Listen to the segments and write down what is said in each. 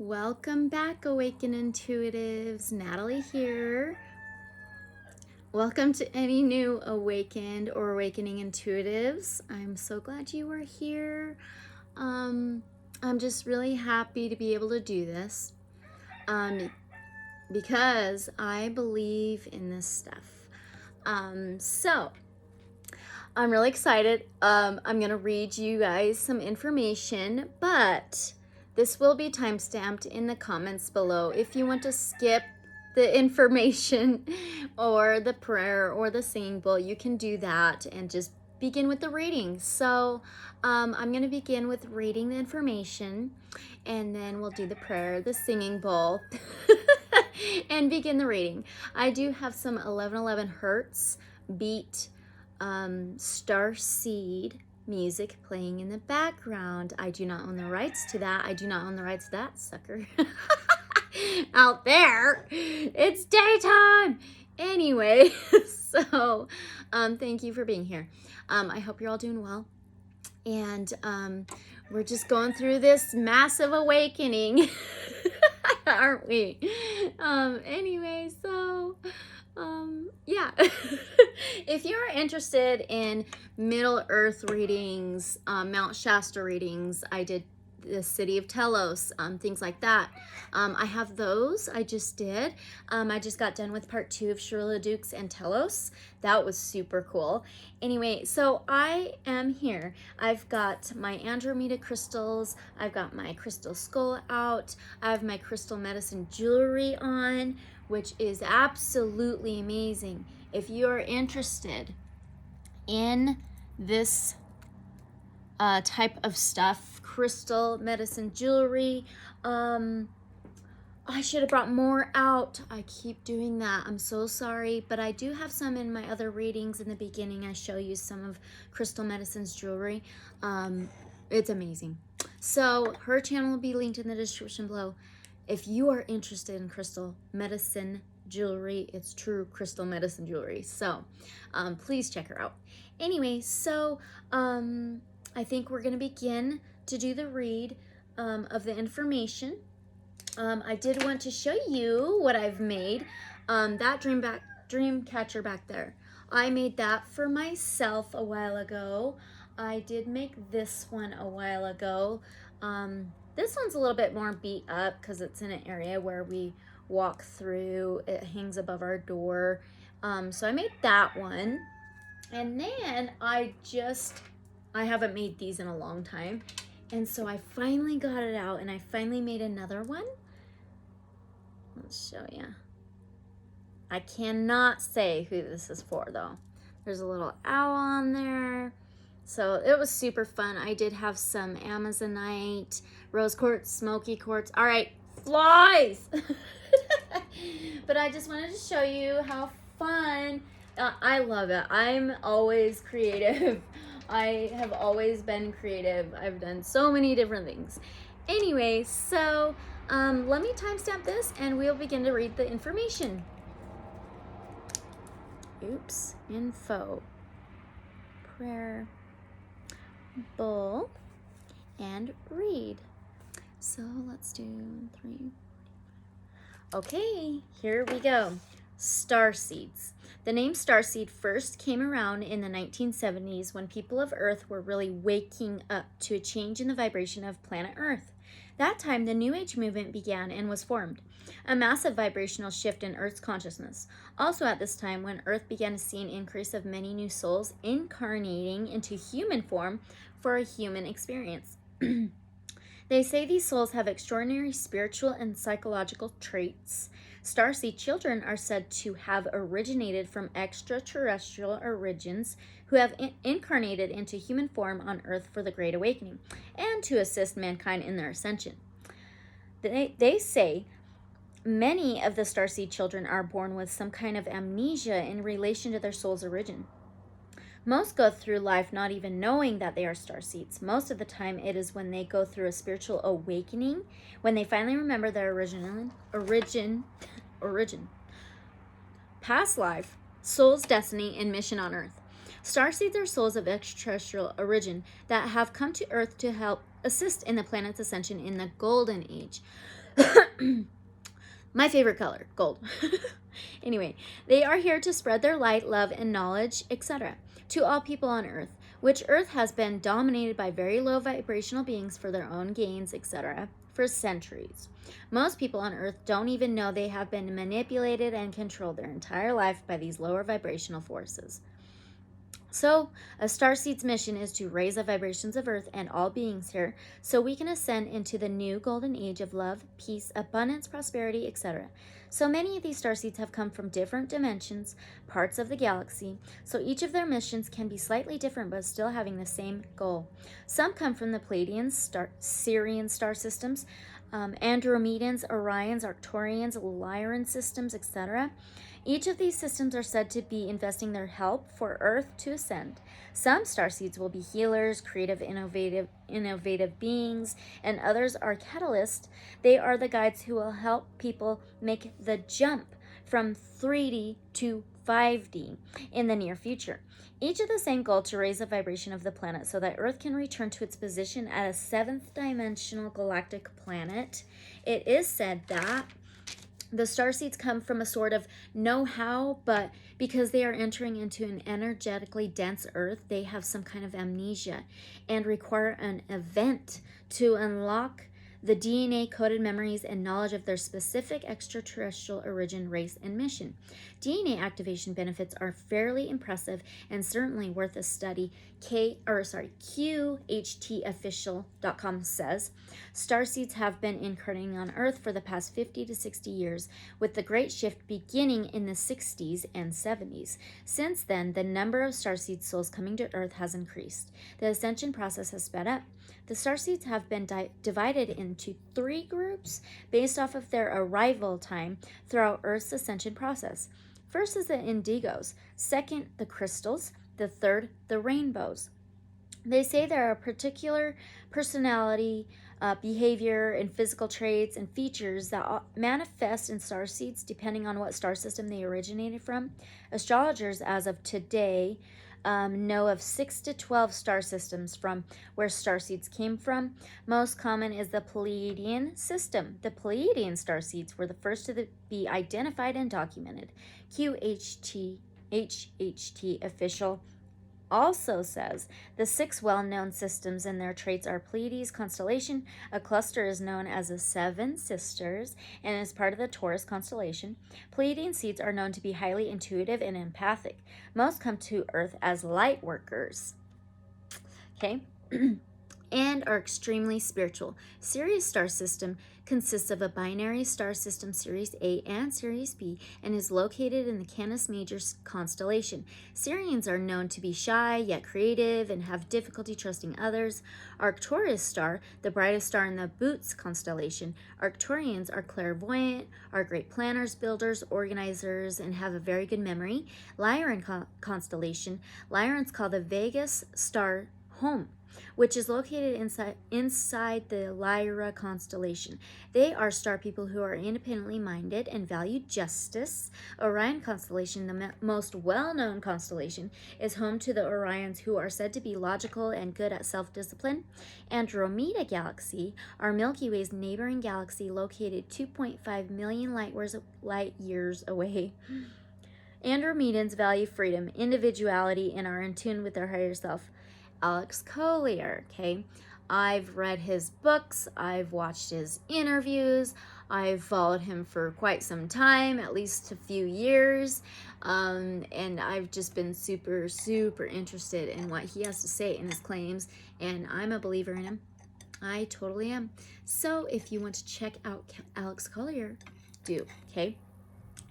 Welcome back, Awaken Intuitives. Natalie here. Welcome to any new awakened or awakening intuitives. I'm so glad you are here. I'm just really happy to be able to do this because I believe in this stuff. So I'm really excited. I'm going to read you guys some information, but this will be time-stamped in the comments below. If you want to skip the information or the prayer or the singing bowl, you can do that and just begin with the reading. So I'm going to begin with reading the information, and then we'll do the prayer, the singing bowl, and begin the reading. I do have some 1111 hertz beat Starseed music playing in the background. I do not own the rights to that. I do not own the rights to that, sucker. Out there, it's daytime. Anyway, so thank you for being here. I hope you're all doing well. And we're just going through this massive awakening, aren't we? Anyway, so yeah. If you're interested in Middle Earth readings, Mount Shasta readings, I did the city of Telos, things like that. I have those. I just did. I just got done with part 2 of Sharula Dukes and Telos. That was super cool. Anyway, so I am here. I've got my Andromeda crystals. I've got my crystal skull out. I have my crystal medicine jewelry on, which is absolutely amazing. If you're interested in this type of stuff, crystal medicine jewelry, I should have brought more out. I keep doing that. I'm so sorry, but I do have some in my other readings. In the beginning, I show you some of Crystal Medicine's jewelry. It's amazing. So her channel will be linked in the description below. If you are interested in crystal medicine jewelry, it's true crystal medicine jewelry. So please check her out. Anyway, so I think we're going to begin to do the read of the information. I did want to show you what I've made. That dream catcher back there. I made that for myself a while ago. I did make this one a while ago. This one's a little bit more beat up because it's in an area where we walk through. It hangs above our door. So I made that one. And then I haven't made these in a long time. And so I finally got it out and I finally made another one. Let's show you. I cannot say who this is for though. There's a little owl on there. So it was super fun. I did have some Amazonite, rose quartz, smoky quartz. All right, flies. But I just wanted to show you how fun. I love it. I'm always creative. I have always been creative. I've done so many different things. Anyway, so let me timestamp this and we'll begin to read the information. Oops, info, prayer, bowl, and read. So let's do 3. Okay, here we go. Starseeds. The name Starseed first came around in the 1970s when people of Earth were really waking up to a change in the vibration of planet Earth. That time, the New Age movement began and was formed, a massive vibrational shift in Earth's consciousness. Also at this time, when Earth began to see an increase of many new souls incarnating into human form for a human experience. They say these souls have extraordinary spiritual and psychological traits. Starseed children are said to have originated from extraterrestrial origins who have incarnated into human form on Earth for the Great Awakening and to assist mankind in their ascension. They say many of the Starseed children are born with some kind of amnesia in relation to their soul's origin. Most go through life not even knowing that they are starseeds. Most of the time, it is when they go through a spiritual awakening, when they finally remember their origin, past life, soul's destiny, and mission on Earth. Starseeds are souls of extraterrestrial origin that have come to Earth to help assist in the planet's ascension in the Golden Age. My favorite color, gold. Anyway, they are here to spread their light, love, and knowledge, etc. to all people on Earth, which Earth has been dominated by very low vibrational beings for their own gains, etc. for centuries. Most people on Earth don't even know they have been manipulated and controlled their entire life by these lower vibrational forces. So, a starseed's mission is to raise the vibrations of Earth and all beings here so we can ascend into the new golden age of love, peace, abundance, prosperity, etc. So many of these starseeds have come from different dimensions, parts of the galaxy, so each of their missions can be slightly different but still having the same goal. Some come from the Pleiadians, Sirian star systems, Andromedans, Orions, Arcturians, Lyran systems, etc. Each of these systems are said to be investing their help for Earth to ascend. Some starseeds will be healers, creative, innovative beings, and others are catalysts. They are the guides who will help people make the jump from 3D to 5D in the near future. Each of the same goal to raise the vibration of the planet so that Earth can return to its position as a 7th dimensional galactic planet. It is said that the starseeds come from a sort of know-how, but because they are entering into an energetically dense Earth, they have some kind of amnesia and require an event to unlock the DNA-coded memories and knowledge of their specific extraterrestrial origin, race, and mission. DNA activation benefits are fairly impressive and certainly worth a study. QHTofficial.com says, starseeds have been incarnating on Earth for the past 50 to 60 years, with the great shift beginning in the 60s and 70s. Since then, the number of starseed souls coming to Earth has increased. The ascension process has sped up. The starseeds have been divided into 3 groups based off of their arrival time throughout Earth's ascension process. First is the indigos, second the crystals, the third the rainbows. They say there are particular personality, behavior, and physical traits and features that manifest in starseeds depending on what star system they originated from. Astrologers, as of today, know of 6 to 12 star systems from where starseeds came from. Most common is the Pleiadian system. The Pleiadian starseeds were the first to be identified and documented. QHT official also says the 6 well-known systems and their traits are Pleiades constellation. A cluster is known as the 7 sisters and is part of the Taurus constellation. Pleiadian seeds are known to be highly intuitive and empathic. Most come to Earth as light workers. Okay. And are extremely spiritual. Sirius star system consists of a binary star system, Sirius A and Sirius B, and is located in the Canis Major constellation. Sirians are known to be shy yet creative and have difficulty trusting others. Arcturus star, the brightest star in the Boots constellation. Arcturians are clairvoyant, are great planners, builders, organizers, and have a very good memory. Lyran constellation. Lyrans call the Vegas star home, which is located inside the Lyran constellation. They are star people who are independently minded and value justice. Orion constellation, the most well-known constellation, is home to the Orions, who are said to be logical and good at self-discipline. Andromeda galaxy, our Milky Way's neighboring galaxy, located 2.5 million light years away. Andromedans value freedom, individuality, and are in tune with their higher self. Alex Collier, okay? I've read his books, I've watched his interviews, I've followed him for quite some time, at least a few years, and I've just been super, super interested in what he has to say in his claims, and I'm a believer in him. I totally am. So if you want to check out Alex Collier, do, okay?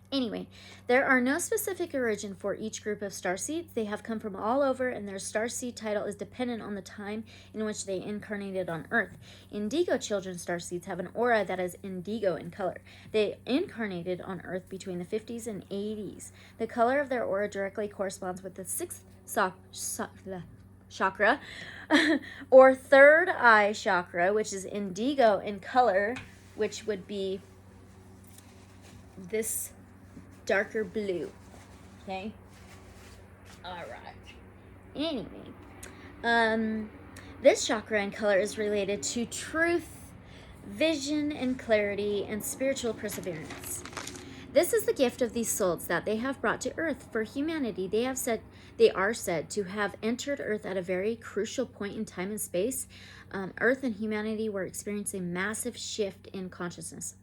Anyway, there are no specific origin for each group of starseeds. They have come from all over, and their starseed title is dependent on the time in which they incarnated on Earth. Indigo Children starseeds have an aura that is indigo in color. They incarnated on Earth between the 50s and 80s. The color of their aura directly corresponds with the 6th chakra, or third eye chakra, which is indigo in color, which would be this darker blue. Okay. All right. Anyway, this chakra in color is related to truth, vision and clarity, and spiritual perseverance. This is the gift of these souls that they have brought to Earth for humanity. They are said to have entered Earth at a very crucial point in time and space. Earth and humanity were experiencing a massive shift in consciousness.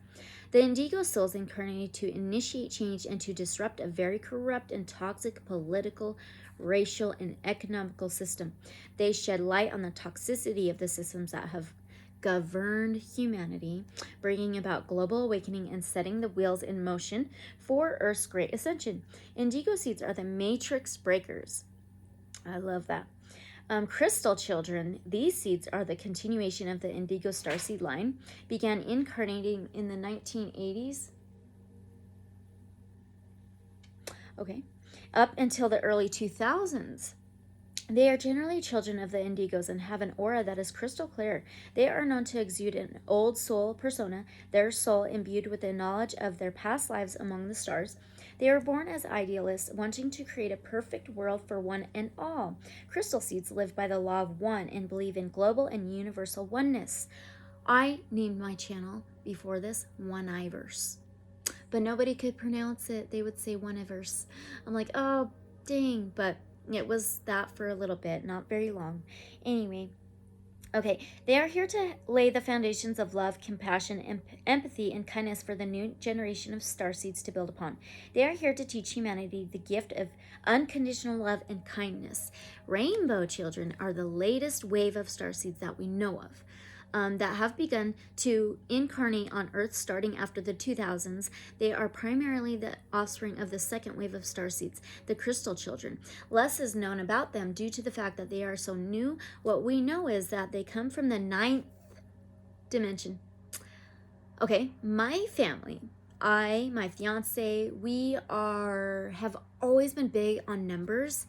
The Indigo souls incarnated to initiate change and to disrupt a very corrupt and toxic political, racial, and economical system. They shed light on the toxicity of the systems that have governed humanity, bringing about global awakening and setting the wheels in motion for Earth's great ascension. Indigo seeds are the matrix breakers. I love that. Crystal children, these seeds are the continuation of the Indigo Starseed line, began incarnating in the 1980s. Okay. Up until the early 2000s. They are generally children of the Indigos and have an aura that is crystal clear. They are known to exude an old soul persona, their soul imbued with the knowledge of their past lives among the stars. They are born as idealists, wanting to create a perfect world for one and all. Crystal seeds live by the law of one and believe in global and universal oneness. I named my channel before this One-Iverse, but nobody could pronounce it. They would say One-Iverse. I'm like, oh, dang, but it was that for a little bit, not very long. Anyway, okay, they are here to lay the foundations of love, compassion, empathy, and kindness for the new generation of starseeds to build upon. They are here to teach humanity the gift of unconditional love and kindness. Rainbow children are the latest wave of starseeds that we know of. That have begun to incarnate on Earth starting after the 2000s. They are primarily the offspring of the second wave of starseeds, the crystal children. Less is known about them due to the fact that they are so new. What we know is that they come from the 9th dimension. Okay, my family, my fiance, we have always been big on numbers.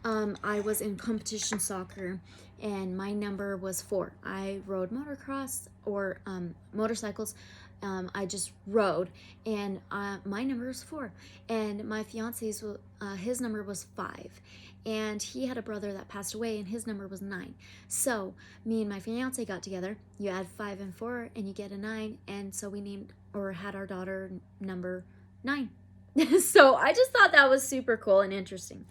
I was in competition soccer and my number was 4. I rode motocross or motorcycles. I just rode and my number was 4. And my fiance's, his number was 5. And he had a brother that passed away and his number was 9. So me and my fiance got together. You add 5 and 4 and you get a 9. And so we named or had our daughter number 9. So I just thought that was super cool and interesting.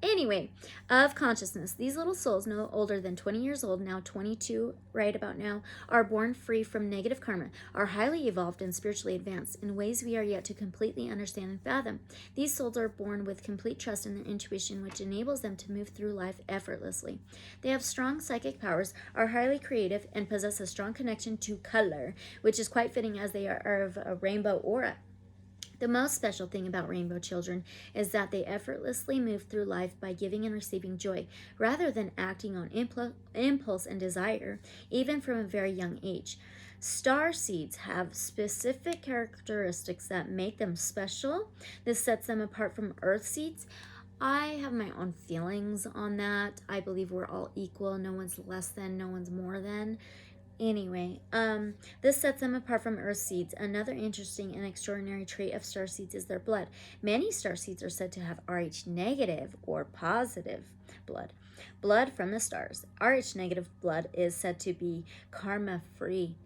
Anyway, of consciousness, these little souls, no older than 20 years old, now 22 right about now, are born free from negative karma, are highly evolved and spiritually advanced in ways we are yet to completely understand and fathom. These souls are born with complete trust in their intuition, which enables them to move through life effortlessly. They have strong psychic powers, are highly creative, and possess a strong connection to color, which is quite fitting as they are of a rainbow aura. The most special thing about rainbow children is that they effortlessly move through life by giving and receiving joy, rather than acting on impulse and desire, even from a very young age. Star seeds have specific characteristics that make them special. This sets them apart from earth seeds. I have my own feelings on that. I believe we're all equal. No one's less than, no one's more than. Anyway, this sets them apart from earth seeds. Another interesting and extraordinary trait of star seeds is their blood. Many star seeds are said to have Rh negative or positive blood. Blood from the stars. Rh negative blood is said to be karma free,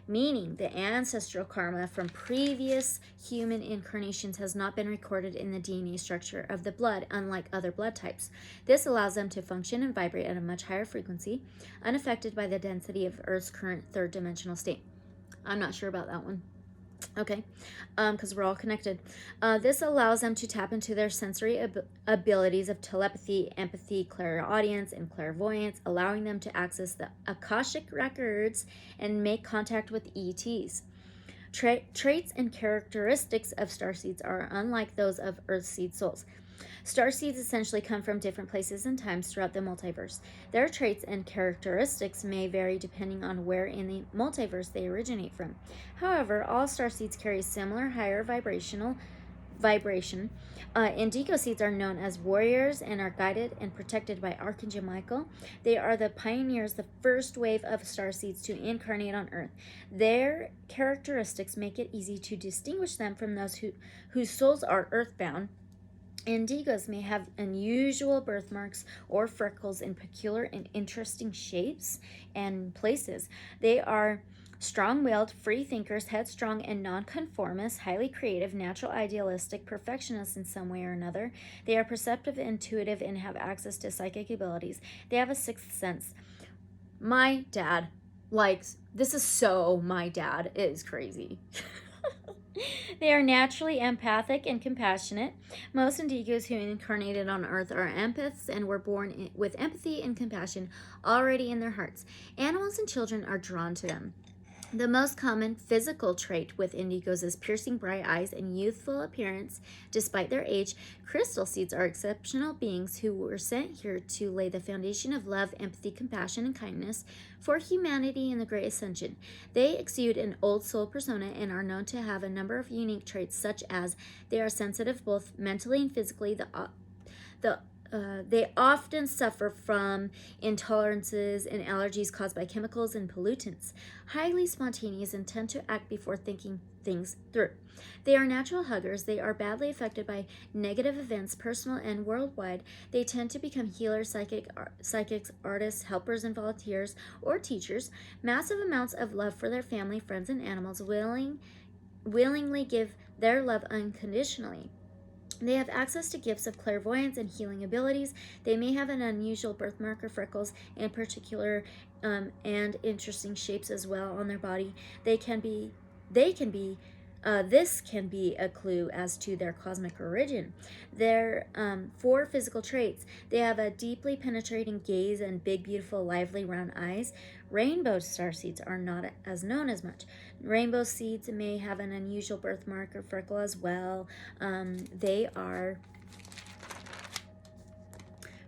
meaning the ancestral karma from previous human incarnations has not been recorded in the DNA structure of the blood, unlike other blood types. This allows them to function and vibrate at a much higher frequency, unaffected by the density of Earth's current third-dimensional state. I'm not sure about that one. Okay, because we're all connected. This allows them to tap into their sensory abilities of telepathy, empathy, clairaudience, and clairvoyance, allowing them to access the Akashic records and make contact with ETs. Traits and characteristics of starseeds are unlike those of earthseed souls. Starseeds essentially come from different places and times throughout the multiverse. Their traits and characteristics may vary depending on where in the multiverse they originate from. However, all starseeds carry similar higher vibration. Indigo seeds are known as warriors and are guided and protected by Archangel Michael. They are the pioneers, the first wave of starseeds to incarnate on Earth. Their characteristics make it easy to distinguish them from those whose souls are earthbound. Indigos may have unusual birthmarks or freckles in peculiar and interesting shapes and places. They are Strong-willed, free thinkers, headstrong and nonconformists, highly creative, natural idealistic, perfectionists in some way or another. They are perceptive, intuitive, and have access to psychic abilities. They have a sixth sense. My dad likes, this is so my dad. It is crazy. They are naturally empathic and compassionate. Most Indigos who incarnated on Earth are empaths and were born with empathy and compassion already in their hearts. Animals and children are drawn to them. The most common physical trait with indigos is piercing bright eyes and youthful appearance despite their age. Crystal seeds are exceptional beings who were sent here to lay the foundation of love, empathy, compassion, and kindness for humanity in the Great Ascension. They exude an old soul persona and are known to have a number of unique traits, such as they are sensitive both mentally and physically. They often suffer from intolerances and allergies caused by chemicals and pollutants. Highly spontaneous and tend to act before thinking things through. They are natural huggers. They are badly affected by negative events, personal and worldwide. They tend to become healers, psychics, artists, helpers, and volunteers, or teachers. Massive amounts of love for their family, friends, and animals, willingly give their love unconditionally. They have access to gifts of clairvoyance and healing abilities. They may have an unusual birthmark or freckles in particular and interesting shapes as well on their body. This can be a clue as to their cosmic origin. Their 4 physical traits. They have a deeply penetrating gaze and big, beautiful, lively, round eyes. Rainbow starseeds are not as known as much. Rainbow seeds may have an unusual birthmark or freckle as well. They are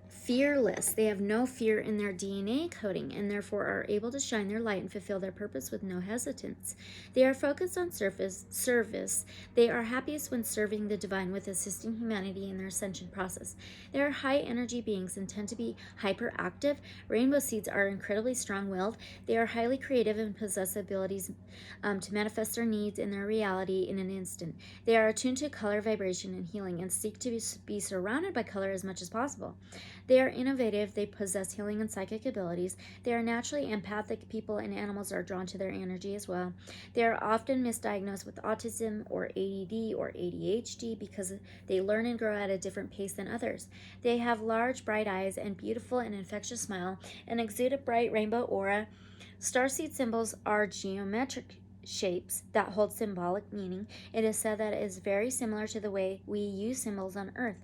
fearless. They have no fear in their DNA coding and therefore are able to shine their light and fulfill their purpose with no hesitance. They are focused on service. They are happiest when serving the divine with assisting humanity in their ascension process. They are high energy beings and tend to be hyperactive. Rainbow seeds are incredibly strong-willed. They are highly creative and possess abilities to manifest their needs in their reality in an instant. They are attuned to color, vibration, and healing and seek to be surrounded by color as much as possible. They are innovative. They possess healing and psychic abilities. They are naturally empathic. People and animals are drawn to their energy as well. They are often misdiagnosed with autism or ADD or ADHD because they learn and grow at a different pace than others. They have large, bright eyes and beautiful and infectious smile and exude a bright rainbow aura. Starseed symbols are geometric shapes that hold symbolic meaning. It is said that it is very similar to the way we use symbols on Earth.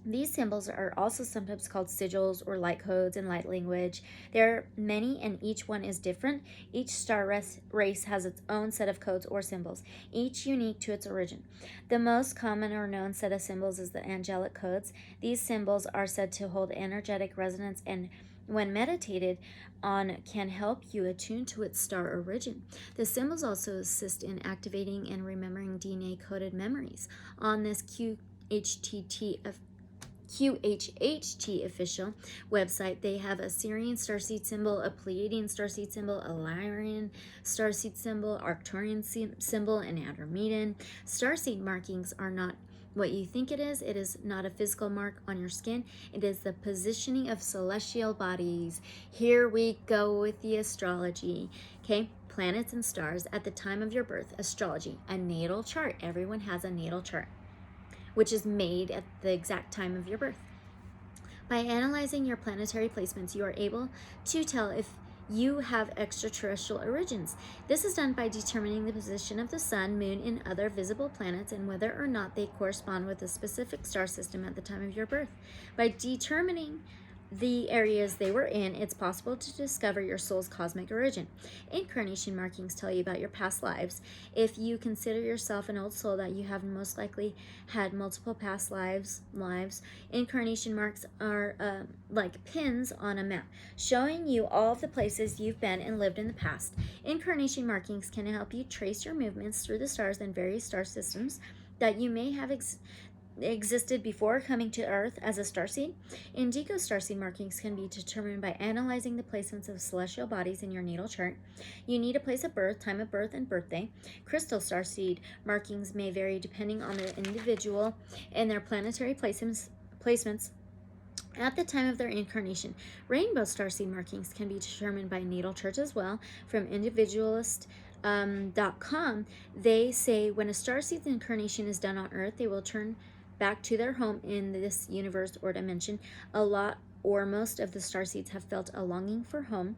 These symbols are also sometimes called sigils or light codes in light language. There are many and each one is different. Each star race has its own set of codes or symbols, each unique to its origin. The most common or known set of symbols is the angelic codes. These symbols are said to hold energetic resonance and when meditated on can help you attune to its star origin. The symbols also assist in activating and remembering DNA-coded memories. On this QHT official website, they have a Syrian starseed symbol, a Pleiadian starseed symbol, a Lyran starseed symbol, Arcturian symbol, and Andromedan. Starseed markings are not what you think it is. It is not a physical mark on your skin. It is the positioning of celestial bodies. Here we go with the astrology. Okay, planets and stars at the time of your birth. Astrology, a natal chart. Everyone has a natal chart, which is made at the exact time of your birth. By analyzing your planetary placements, you are able to tell if you have extraterrestrial origins. This is done by determining the position of the sun, moon, and other visible planets and whether or not they correspond with a specific star system at the time of your birth. By determining the areas they were in, it's possible to discover your soul's cosmic origin. Incarnation markings tell you about your past lives. If you consider yourself an old soul, that you have most likely had multiple past lives. Incarnation marks are like pins on a map, showing you all of the places you've been and lived in the past. Incarnation markings can help you trace your movements through the stars and various star systems that you may have existed before coming to Earth as a starseed. Indigo starseed markings can be determined by analyzing the placements of celestial bodies in your natal chart. You need a place of birth, time of birth, and birthday. Crystal starseed markings may vary depending on the individual and their planetary placements. At the time of their incarnation, rainbow starseed markings can be determined by natal chart as well. From individualist.com, they say when a starseed's incarnation is done on Earth, they will turn back to their home in this universe or dimension. A lot or most of the starseeds have felt a longing for home,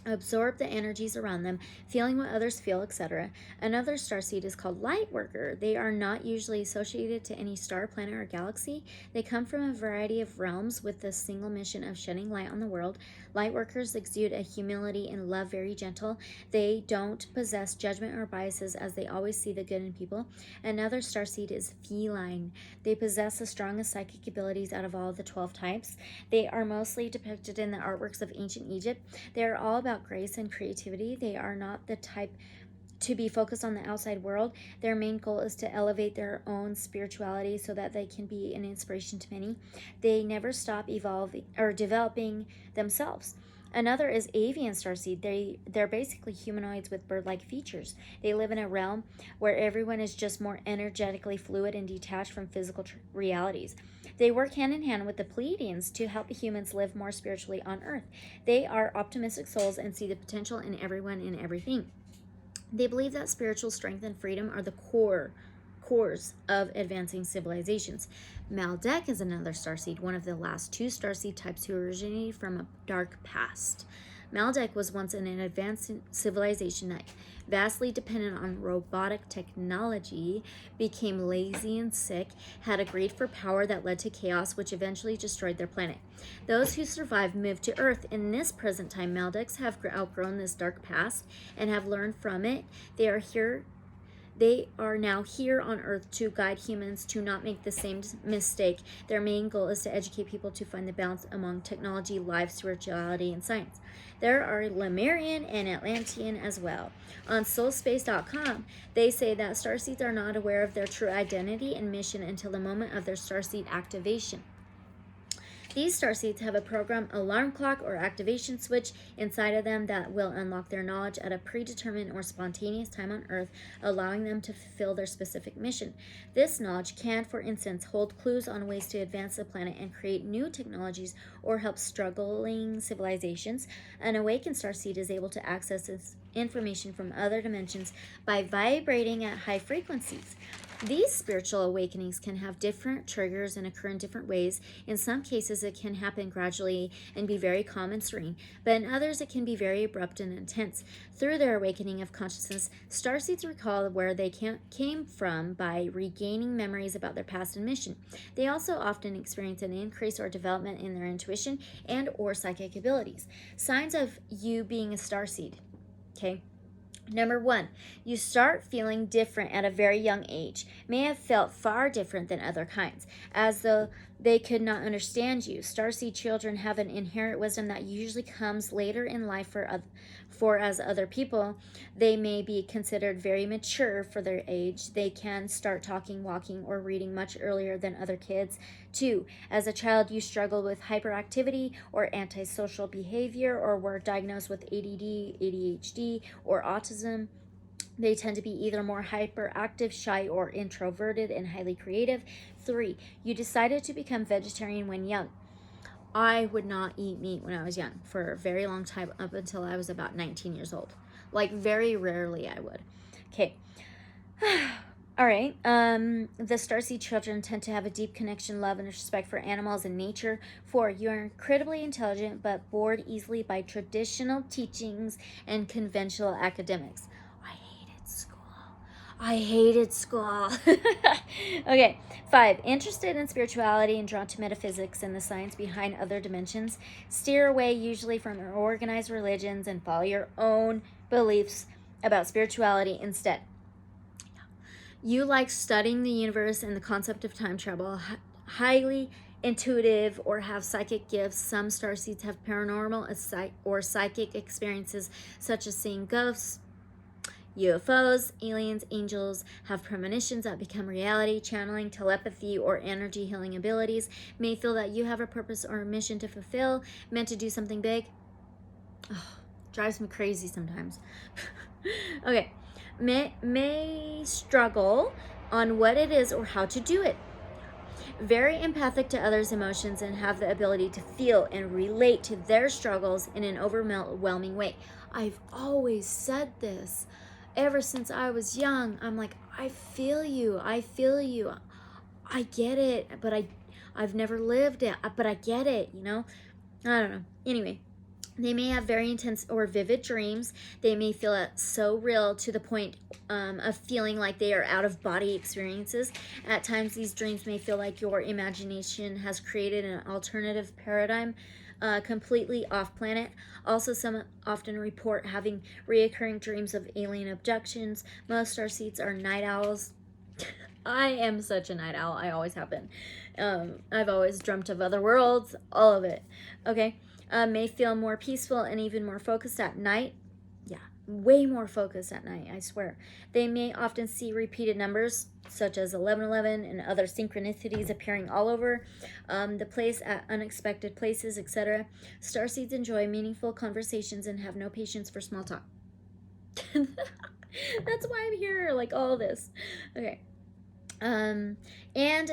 absorb the energies around them, feeling what others feel, etc. Another starseed is called Lightworker. They are not usually associated to any star, planet, or galaxy. They come from a variety of realms with the single mission of shedding light on the world. Lightworkers exude a humility and love, very gentle. They don't possess judgment or biases, as they always see the good in people. Another starseed is Feline. They possess the strongest psychic abilities out of all the 12 types. They are mostly depicted in the artworks of ancient Egypt. They are all about grace and creativity. They are not the type to be focused on the outside world. Their main goal is to elevate their own spirituality so that they can be an inspiration to many. They never stop evolving or developing themselves. Another is avian starseed. They're basically humanoids with bird-like features. They live in a realm where everyone is just more energetically fluid and detached from physical realities. They work hand in hand with the Pleiadians to help humans live more spiritually on Earth. They are optimistic souls and see the potential in everyone and everything. They believe that spiritual strength and freedom are the cores of advancing civilizations. Maldek is another starseed, one of the last two starseed types who originated from a dark past. Maldek was once an advanced civilization that, vastly dependent on robotic technology, became lazy and sick, had a greed for power that led to chaos, which eventually destroyed their planet. Those who survived moved to Earth. In this present time, Maldeks have outgrown this dark past and have learned from it. They are now here on Earth to guide humans to not make the same mistake. Their main goal is to educate people to find the balance among technology, life, spirituality, and science. There are Lemurian and Atlantean as well. On soulspace.com, they say that starseeds are not aware of their true identity and mission until the moment of their starseed activation. These starseeds have a programmed alarm clock or activation switch inside of them that will unlock their knowledge at a predetermined or spontaneous time on Earth, allowing them to fulfill their specific mission. This knowledge can, for instance, hold clues on ways to advance the planet and create new technologies or help struggling civilizations. An awakened starseed is able to access this information from other dimensions by vibrating at high frequencies. These spiritual awakenings can have different triggers and occur in different ways. In some cases, it can happen gradually and be very calm and serene, but in others, it can be very abrupt and intense. Through their awakening of consciousness, starseeds recall where they came from by regaining memories about their past and mission. They also often experience an increase or development in their intuition and or psychic abilities. Signs of you being a starseed. Okay. Number 1, you start feeling different at a very young age. May have felt far different than other kinds, as though they could not understand you. Starseed children have an inherent wisdom that usually comes later in life for as other people. They may be considered very mature for their age. They can start talking, walking, or reading much earlier than other kids. 2, as a child, you struggled with hyperactivity or antisocial behavior, or were diagnosed with ADD, ADHD, or autism. They tend to be either more hyperactive, shy, or introverted and highly creative. 3, you decided to become vegetarian when young. I would not eat meat when I was young for a very long time, up until I was about 19 years old. Like, very rarely I would. Okay. All right. The starseed children tend to have a deep connection, love, and respect for animals and nature. 4, you are incredibly intelligent but bored easily by traditional teachings and conventional academics. I hated school. Okay. 5, interested in spirituality and drawn to metaphysics and the science behind other dimensions. Steer away usually from organized religions and follow your own beliefs about spirituality instead. You like studying the universe and the concept of time travel, highly intuitive or have psychic gifts. Some starseeds have paranormal or psychic experiences, such as seeing ghosts, UFOs, aliens, angels, have premonitions that become reality, channeling, telepathy, or energy healing abilities, may feel that you have a purpose or a mission to fulfill, meant to do something big. Drives me crazy sometimes. Okay. May struggle on what it is or how to do it. Very empathic to others' emotions and have the ability to feel and relate to their struggles in an overwhelming way. I've always said this ever since I was young. I'm like, I feel you. I feel you. I get it, but I've never lived it, but I get it, you know? I don't know. Anyway, they may have very intense or vivid dreams. They may feel it so real to the point of feeling like they are out of body experiences. At times, these dreams may feel like your imagination has created an alternative paradigm completely off planet. Also, some often report having reoccurring dreams of alien abductions. Most starseeds are night owls. I am such a night owl. I always have been. I've always dreamt of other worlds, all of it. Okay. May feel more peaceful and even more focused at night. Yeah, way more focused at night, I swear. They may often see repeated numbers, such as 1111 and other synchronicities appearing all over the place at unexpected places, etc. Starseeds enjoy meaningful conversations and have no patience for small talk. That's why I'm here, like all this. Okay. And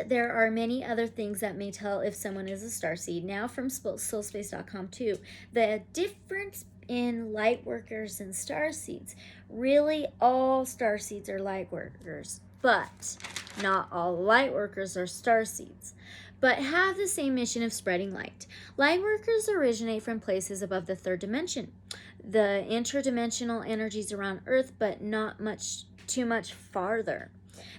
there are many other things that may tell if someone is a starseed. Now from soulspace.com too. The difference in lightworkers and starseeds. Really, all starseeds are lightworkers, but not all lightworkers are starseeds, but have the same mission of spreading light. Lightworkers originate from places above the third dimension, the interdimensional energies around Earth, but not too much farther.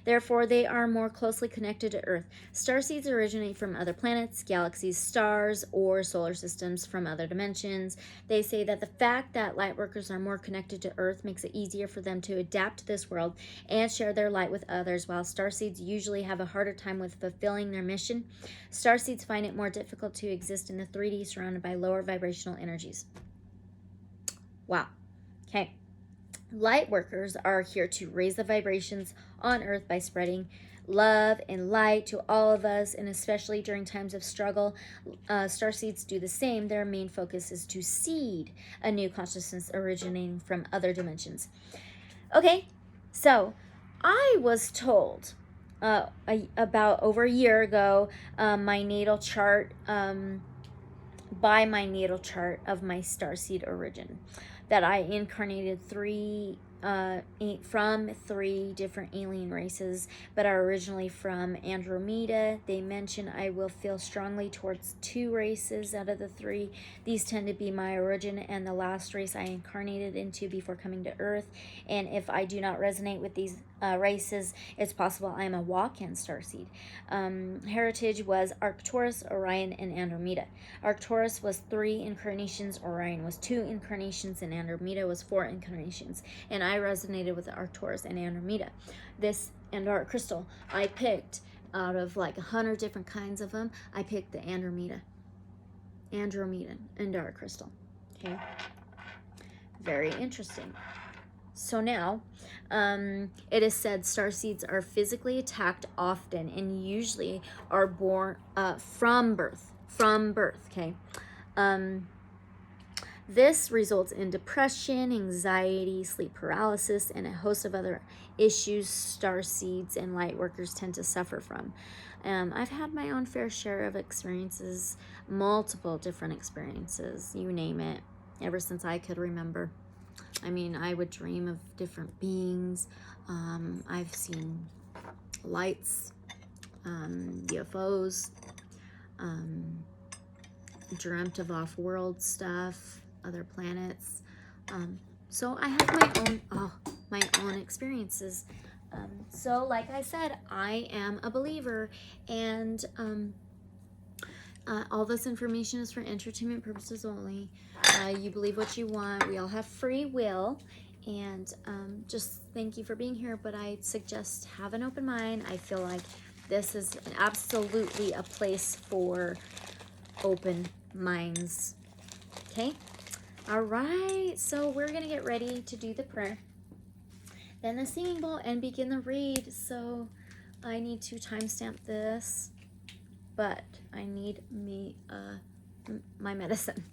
Therefore, they are more closely connected to Earth. Starseeds originate from other planets, galaxies, stars, or solar systems from other dimensions. They say that the fact that lightworkers are more connected to Earth makes it easier for them to adapt to this world and share their light with others, while starseeds usually have a harder time with fulfilling their mission. Starseeds find it more difficult to exist in the 3D surrounded by lower vibrational energies. Wow. Okay. Lightworkers are here to raise the vibrations on Earth by spreading love and light to all of us, and especially during times of struggle. Starseeds do the same. Their main focus is to seed a new consciousness originating from other dimensions. Okay, so I was told about over a year ago my natal chart, by my natal chart of my starseed origin, that I incarnated from three different alien races, but are originally from Andromeda. They mention I will feel strongly towards two races out of the three. These tend to be my origin and the last race I incarnated into before coming to Earth. And if I do not resonate with these races, it's possible I am a walk-in starseed. Heritage was Arcturus, Orion, and Andromeda. Arcturus was 3 incarnations, Orion was 2 incarnations, and Andromeda was 4 incarnations. And I resonated with Arcturus and Andromeda. This and Dark Crystal, I picked out of like 100 different kinds of them. I picked the Andromeda and Dark Crystal. Okay, very interesting. So now, it is said starseeds are physically attacked often and usually are born from birth. Okay. This results in depression, anxiety, sleep paralysis, and a host of other issues starseeds and lightworkers tend to suffer from. I've had my own fair share of experiences, multiple different experiences, you name it, ever since I could remember. I mean, I would dream of different beings. I've seen lights, UFOs, dreamt of off-world stuff, other planets. So I have my own experiences. So like I said, I am a believer, and all this information is for entertainment purposes only. You believe what you want. We all have free will. And just thank you for being here. But I suggest have an open mind. I feel like this is absolutely a place for open minds. Okay? All right. So we're going to get ready to do the prayer, then the singing bowl, and begin the read. So I need to timestamp this, but I need my medicine.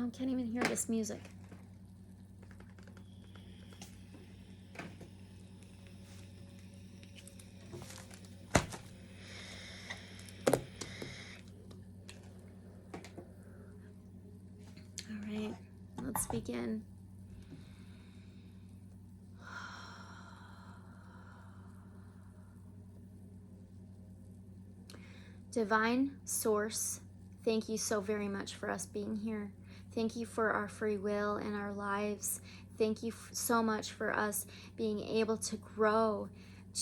Oh, can't even hear this music. All right, let's begin. Divine Source, thank you so very much for us being here. Thank you for our free will and our lives. Thank you so much for us being able to grow,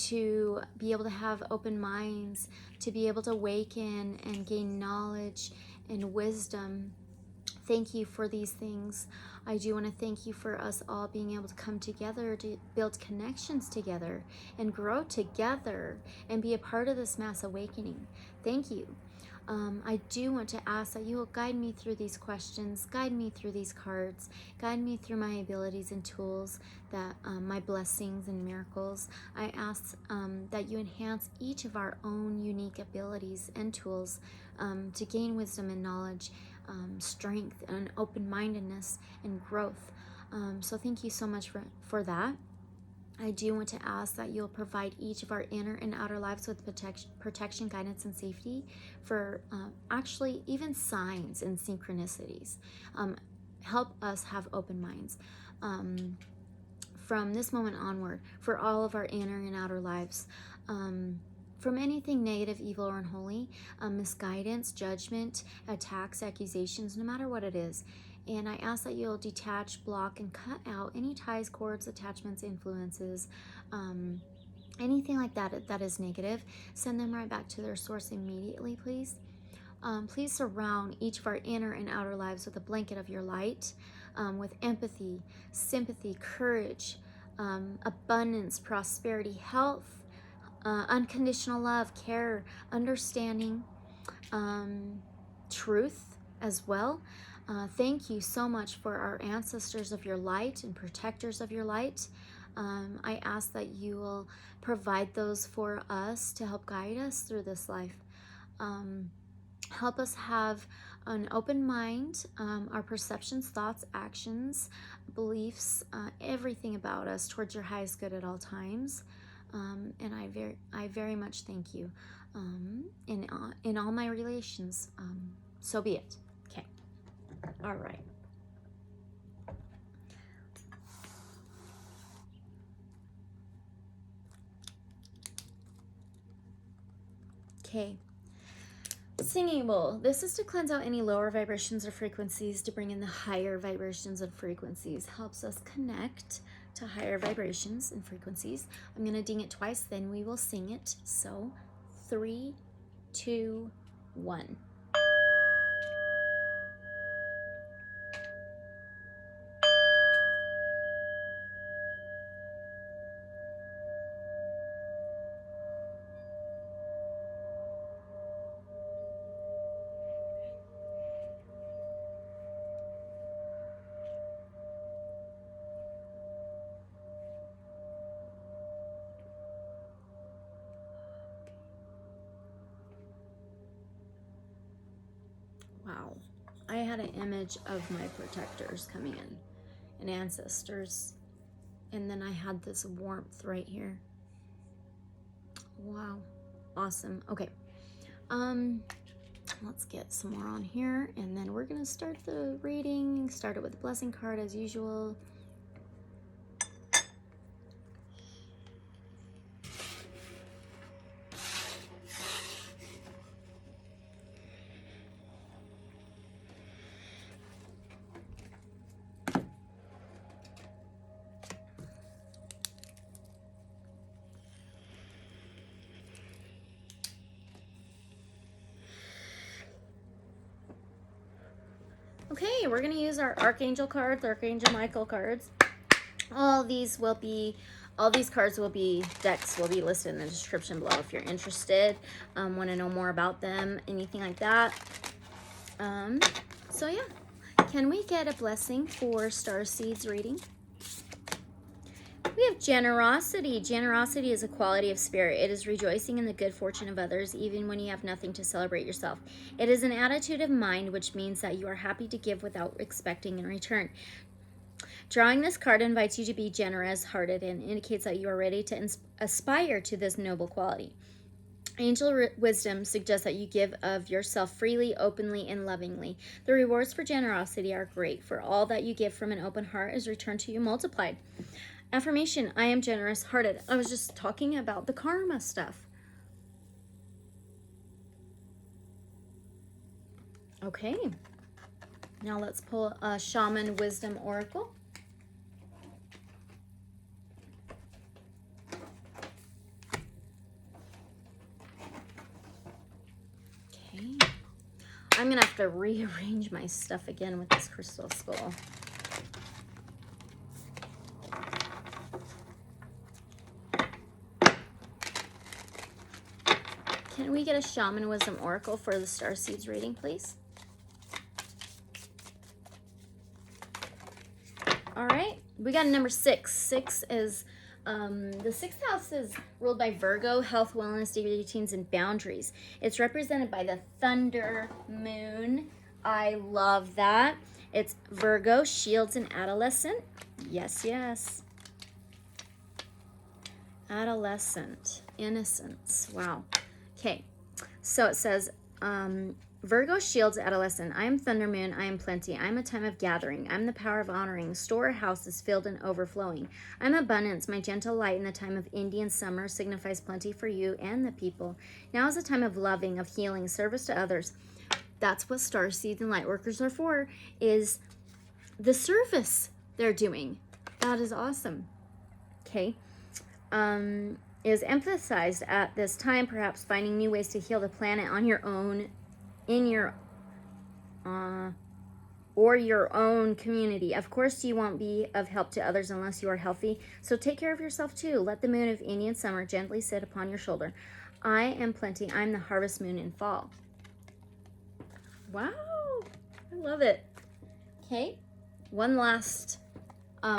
to be able to have open minds, to be able to awaken and gain knowledge and wisdom. Thank you for these things. I do want to thank you for us all being able to come together to build connections together and grow together and be a part of this mass awakening. Thank you. I do want to ask that you will guide me through these questions, guide me through these cards, guide me through my abilities and tools, that my blessings and miracles. I ask that you enhance each of our own unique abilities and tools to gain wisdom and knowledge, strength and open-mindedness and growth. So thank you so much for that. I do want to ask that you'll provide each of our inner and outer lives with protection, guidance, and safety for actually even signs and synchronicities. Help us have open minds from this moment onward for all of our inner and outer lives. From anything negative, evil, or unholy, misguidance, judgment, attacks, accusations, no matter what it is. And I ask that you'll detach, block, and cut out any ties, cords, attachments, influences, anything like that that is negative. Send them right back to their source immediately, please. Please surround each of our inner and outer lives with a blanket of your light, with empathy, sympathy, courage, abundance, prosperity, health, unconditional love, care, understanding, truth as well. Thank you so much for our ancestors of your light and protectors of your light. I ask that you will provide those for us to help guide us through this life. Help us have an open mind, our perceptions, thoughts, actions, beliefs, everything about us towards your highest good at all times. And I very much thank you in all my relations. So be it. Okay. All right. Okay. Singing bowl. This is to cleanse out any lower vibrations or frequencies to bring in the higher vibrations and frequencies. Helps us connect to higher vibrations and frequencies. I'm going to ding it twice, then we will sing it. So 3, 2, 1. Wow. I had an image of my protectors coming in and ancestors. And then I had this warmth right here. Wow. Awesome. Okay. Let's get some more on here and then we're going to start the reading. Start it with a blessing card as usual. Okay, we're going to use our Archangel cards, Archangel Michael cards. All these cards will be, decks will be listed in the description below if you're interested, want to know more about them, anything like that. So yeah, can we get a blessing for Starseeds reading? We have Generosity. Generosity is a quality of spirit. It is rejoicing in the good fortune of others, even when you have nothing to celebrate yourself. It is an attitude of mind, which means that you are happy to give without expecting in return. Drawing this card invites you to be generous-hearted and indicates that you are ready to aspire to this noble quality. Angel wisdom suggests that you give of yourself freely, openly, and lovingly. The rewards for generosity are great, for all that you give from an open heart is returned to you multiplied. Affirmation, I am generous-hearted. I was just talking about the karma stuff. Okay. Now let's pull a Shaman Wisdom Oracle. Okay. I'm going to have to rearrange my stuff again with this crystal skull. Can we get a Shaman Wisdom Oracle for the Starseeds reading, please? All right, we got number 6. 6 is, the 6th house is ruled by Virgo, health, wellness, daily routines, and boundaries. It's represented by the Thunder Moon. I love that. It's Virgo, shields, and adolescent. Yes, yes. Adolescent, innocence, wow. Okay, so it says, Virgo shields adolescent. I am Thunder Moon. I am plenty. I am a time of gathering. I am the power of honoring. Storehouse is filled and overflowing. I am abundance. My gentle light in the time of Indian summer signifies plenty for you and the people. Now is a time of loving, of healing, service to others. That's what Starseeds and Lightworkers are for, is the service they're doing. That is awesome. Okay. Is emphasized at this time, perhaps finding new ways to heal the planet on your own, in your or your own community. Of course, you won't be of help to others unless you are healthy, so take care of yourself too. Let the moon of Indian summer gently sit upon your shoulder. I am plenty. I'm the harvest moon in fall. Wow, I love it. Okay, one last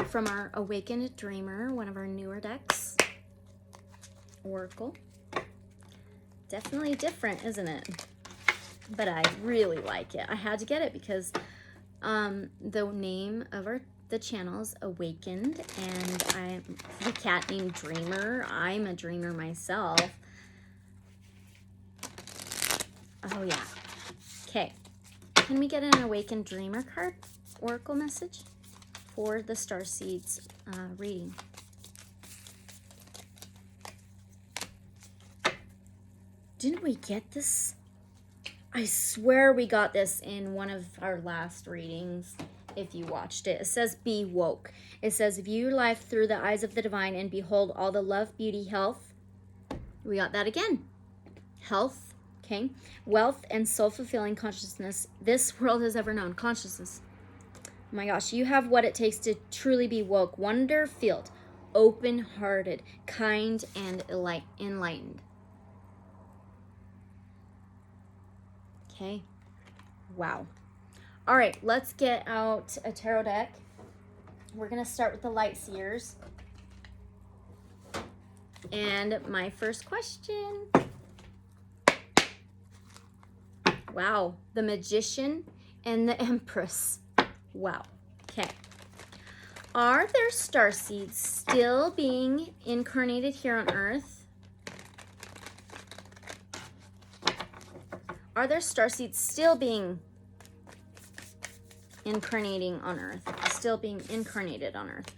from our Awakened Dreamer, one of our newer decks. Oracle. Definitely different, isn't it? But I really like it. I had to get it because the name of the channel is Awakened, and I'm the cat named Dreamer. I'm a dreamer myself. Oh yeah. Okay. Can we get an Awakened Dreamer card? Oracle message for the Starseeds reading. Didn't we get this? I swear we got this in one of our last readings, if you watched it. It says, be woke. It says, view life through the eyes of the divine and behold all the love, beauty, health. We got that again. Health, okay. Wealth and soul-fulfilling consciousness this world has ever known. Consciousness. Oh my gosh, you have what it takes to truly be woke. Wonder-filled, open-hearted, kind, and enlightened. Okay. Wow. All right, let's get out a tarot deck. We're going to start with the Lightseers. And my first question. Wow. The Magician and the Empress. Wow. Okay. Are there starseeds still being incarnated here on Earth? Are there starseeds still being incarnating on Earth? Still being incarnated on Earth?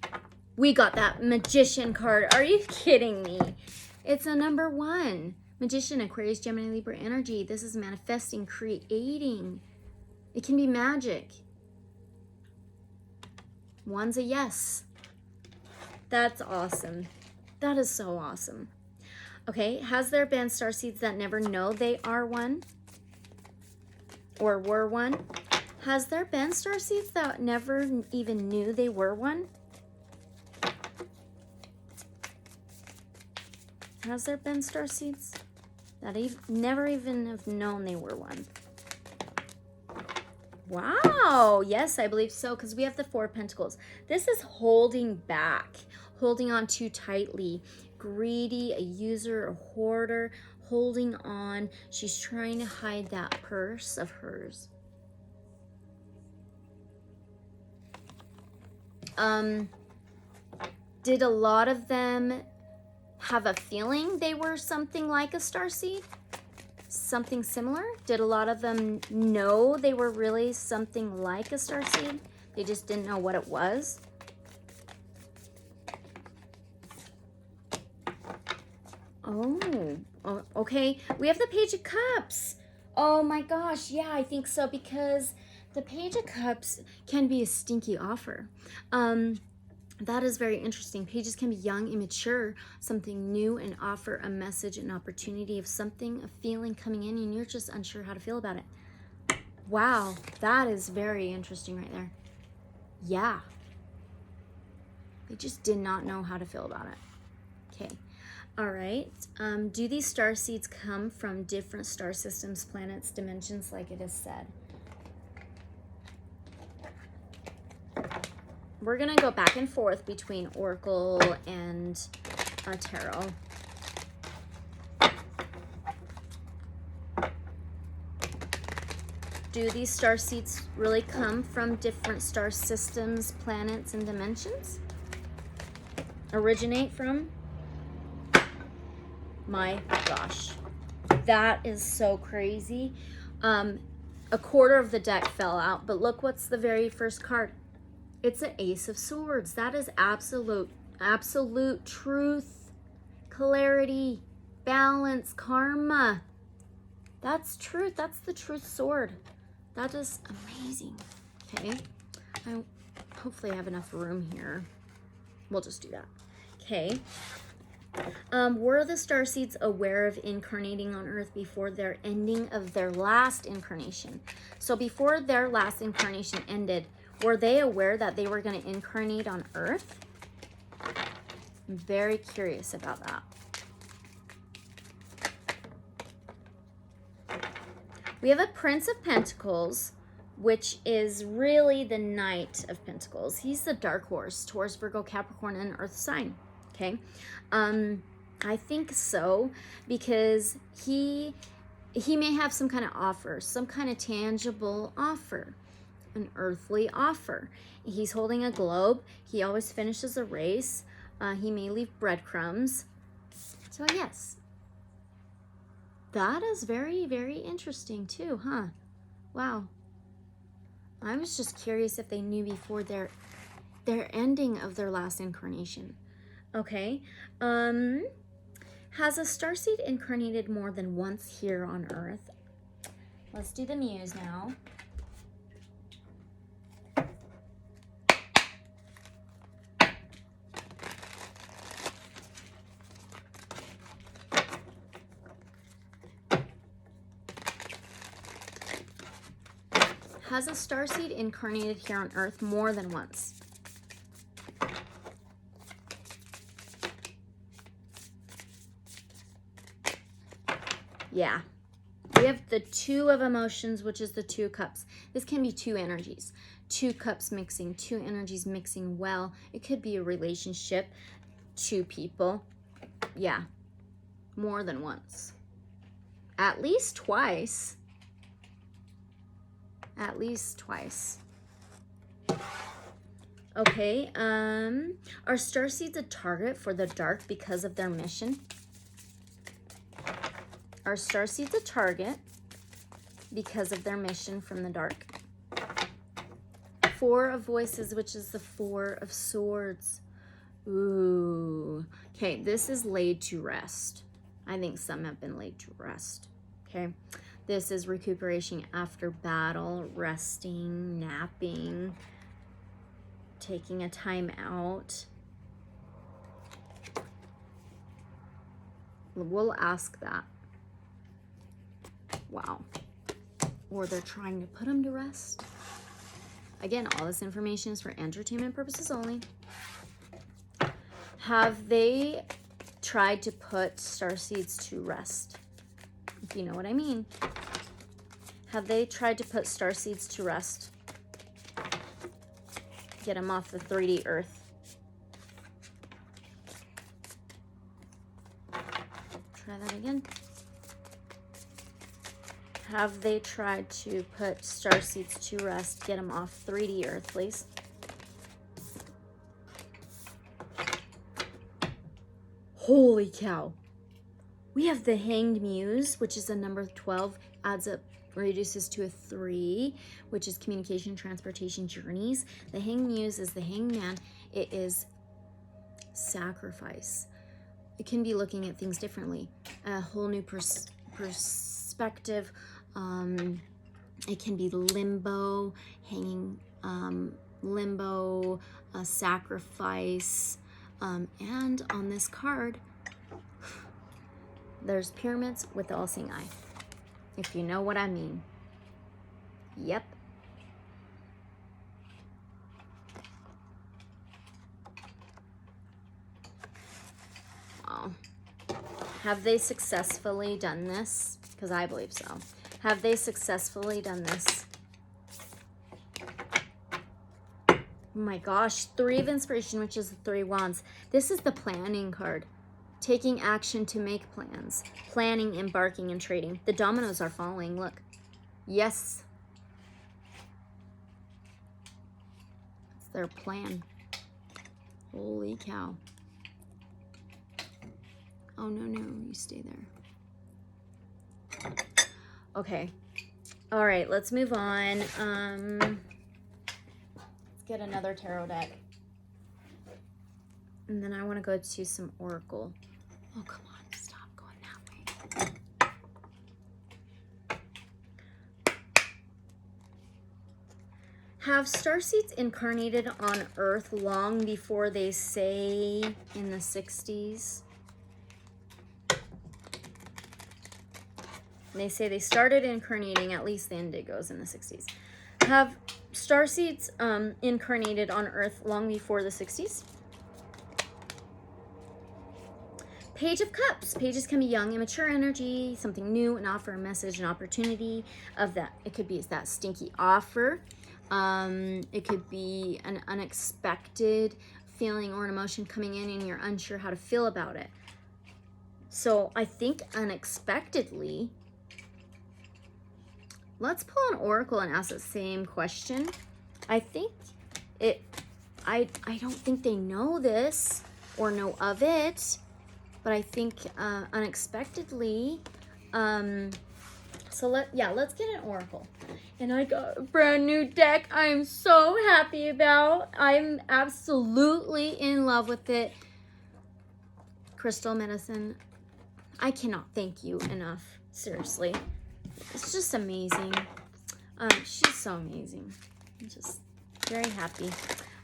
We got that Magician card. Are you kidding me? It's a number 1. Magician, Aquarius, Gemini, Libra energy. This is manifesting, creating. It can be magic. 1's a yes. That's awesome. That is so awesome. Okay, has there been starseeds that never know they are one? Or were one? Has there been starseeds that never even knew they were one? Has there been starseeds that never even have known they were one? Wow. Yes, I believe so, because we have the Four of Pentacles. This is holding back, holding on too tightly. Greedy, a user, a hoarder, holding on. She's trying to hide that purse of hers. Did a lot of them have a feeling they were something like a starseed? Something similar? Did a lot of them know they were really something like a starseed? They just didn't know what it was? Oh, okay. We have the Page of Cups. Oh my gosh, yeah, I think so, because the Page of Cups can be a stinky offer. That is very interesting. Pages can be young, immature, something new, and offer a message, an opportunity of something, a feeling coming in, and you're just unsure how to feel about it. Wow, that is very interesting right there. Yeah. They just did not know how to feel about it. Okay. All right. Do these star seeds come from different star systems, planets, dimensions, like it is said? We're going to go back and forth between Oracle and Tarot. Do these star seeds really come from different star systems, planets, and dimensions? Originate from? My gosh. That is so crazy. A quarter of the deck fell out, but look what's the very first card. It's an Ace of Swords. That is absolute truth, clarity, balance, karma. That's truth. That's the truth sword. That is amazing. Okay. Hopefully I have enough room here. We'll just do that. Okay. Were the starseeds aware of incarnating on Earth before their ending of their last incarnation? So before their last incarnation ended, were they aware that they were going to incarnate on Earth? I'm very curious about that. We have a Prince of Pentacles, which is really the Knight of Pentacles. He's the dark horse, Taurus, Virgo, Capricorn, and Earth sign. Okay. I think so, because he may have some kind of offer, some kind of tangible offer. An earthly offer. He's holding a globe. He always finishes a race. He may leave breadcrumbs. So yes, that is very, very interesting too, huh? Wow. I was just curious if they knew before their ending of their last incarnation. Okay. Has a starseed incarnated more than once here on Earth? Let's do the Muse now. Has a starseed incarnated here on Earth more than once? Yeah. We have the Two of Emotions, which is the Two Cups. This can be two energies. Two cups mixing, two energies mixing well. It could be a relationship, two people. Yeah. More than once. At least twice. At least twice. Okay, are starseeds a target for the dark because of their mission? Are starseeds a target because of their mission from the dark? Four of Voices, which is the Four of Swords. Ooh. Okay, this is laid to rest. I think some have been laid to rest. Okay. This is recuperation after battle, resting, napping, taking a time out. We'll ask that. Wow. Or they're trying to put them to rest. Again, all this information is for entertainment purposes only. Have they tried to put starseeds to rest? If you know what I mean. Have they tried to put starseeds to rest? Get them off the 3D earth. Try that again. Have they tried to put starseeds to rest? Get them off 3D earth, please. Holy cow. We have the Hanged Muse, which is a number 12, adds up, reduces to a 3, which is communication, transportation, journeys. The Hanged Muse is the Hanged Man. It is sacrifice. It can be looking at things differently, a whole new perspective. It can be limbo, hanging, limbo, sacrifice, and on this card, there's pyramids with the all-seeing eye, if you know what I mean. Yep. Wow. Have they successfully done this? Because I believe so. Have they successfully done this? Oh my gosh, 3 of Inspiration, which is the 3 Wands. This is the planning card. Taking action to make plans. Planning, embarking, and trading. The dominoes are falling, look. Yes. It's their plan. Holy cow. Oh, no, no, you stay there. Okay. All right, let's move on. Let's get another tarot deck. And then I want to go to some Oracle. Oh, come on, stop going that way. Have starseeds incarnated on Earth long before they say in the 60s? They say they started incarnating, at least the Indigos, in the 60s. Have starseeds incarnated on Earth long before the 60s? Page of Cups. Pages can be young, immature energy, something new, an offer, a message, an opportunity of that. It could be that stinky offer. It could be an unexpected feeling or an emotion coming in and you're unsure how to feel about it. So I think unexpectedly, let's pull an Oracle and ask the same question. I think I don't think they know this or know of it. But I think unexpectedly, so let's get an Oracle. And I got a brand new deck I'm so happy about. I'm absolutely in love with it. Crystal Medicine, I cannot thank you enough. Seriously. It's just amazing. She's so amazing. I'm just very happy.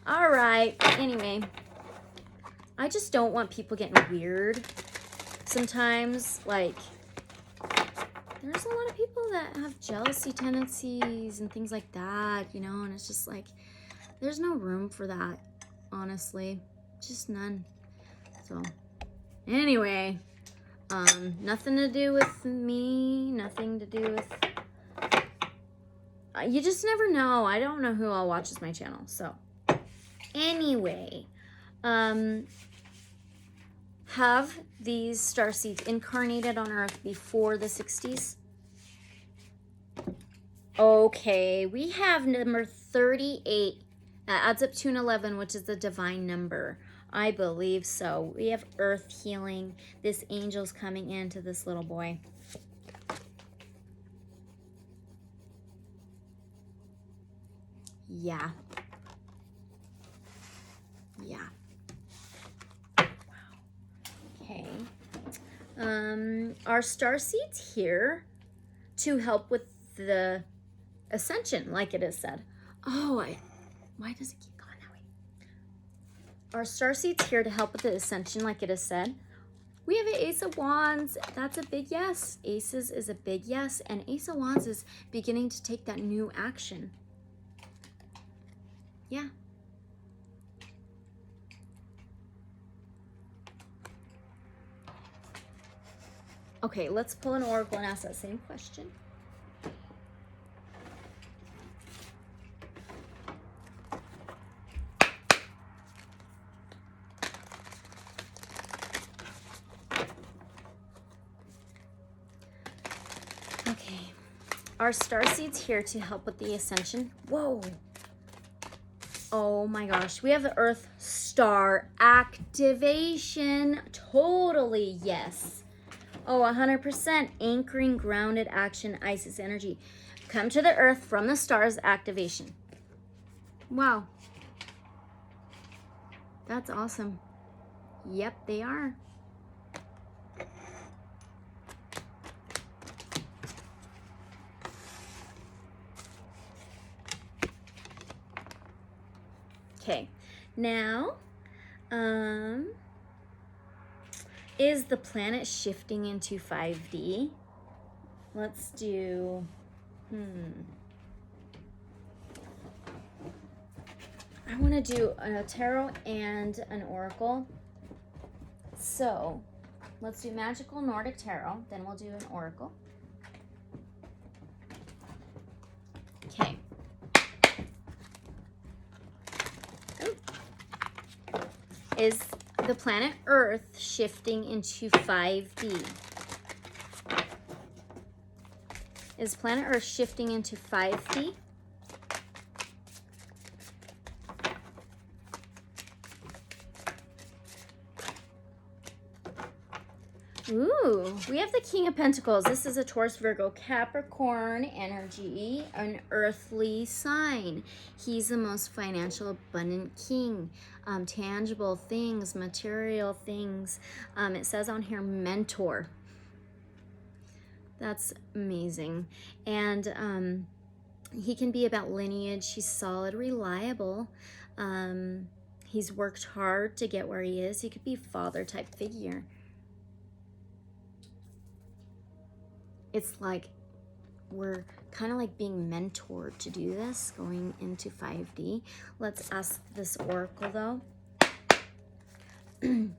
All right, anyway. I just don't want people getting weird sometimes. Like, there's a lot of people that have jealousy tendencies and things like that, you know, and it's just like, there's no room for that, honestly. Just none. So, anyway, nothing to do with me, nothing to do with, you just never know. I don't know who all watches my channel, so, anyway, have these starseeds incarnated on Earth before the 60s? Okay, we have number 38. That adds up to an 11, which is the divine number. I believe so. We have Earth healing. This angel's coming into this little boy. Yeah. Yeah. Okay. Are starseeds here to help with the ascension, like it is said? Oh, why does it keep going that way? Are starseeds here to help with the ascension, like it is said? We have an Ace of Wands. That's a big yes. Aces is a big yes. And Ace of Wands is beginning to take that new action. Yeah. Okay, let's pull an Oracle and ask that same question. Are Starseeds here to help with the ascension? Whoa. Oh my gosh. We have the Earth Star activation. Totally yes. Oh, 100%. Anchoring, grounded action, Isis energy. Come to the Earth from the stars activation. Wow. That's awesome. Yep, they are. Okay, now, is the planet shifting into 5D? Let's do, I want to do a tarot and an oracle. So, let's do magical Nordic tarot, then we'll do an oracle. Okay. Is the planet Earth shifting into 5D? Is planet Earth shifting into 5D? Ooh, we have the King of Pentacles. This is a Taurus, Virgo, Capricorn energy, an earthly sign. He's the most financial abundant king. Tangible things, material things. It says on here, mentor. That's amazing. And he can be about lineage. He's solid, reliable. He's worked hard to get where he is. He could be a father type figure. It's like we're kind of like being mentored to do this, going into 5D. Let's ask this oracle though.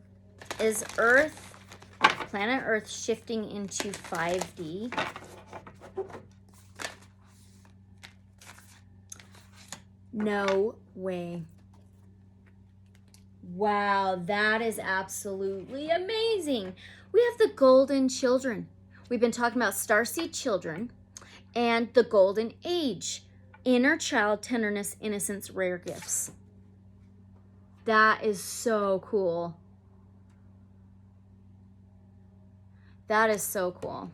Is Earth, planet Earth, shifting into 5D? No way. Wow, that is absolutely amazing. We have the Golden Children. We've been talking about Starseed Children and the Golden Age. Inner child, tenderness, innocence, rare gifts. That is so cool. That is so cool.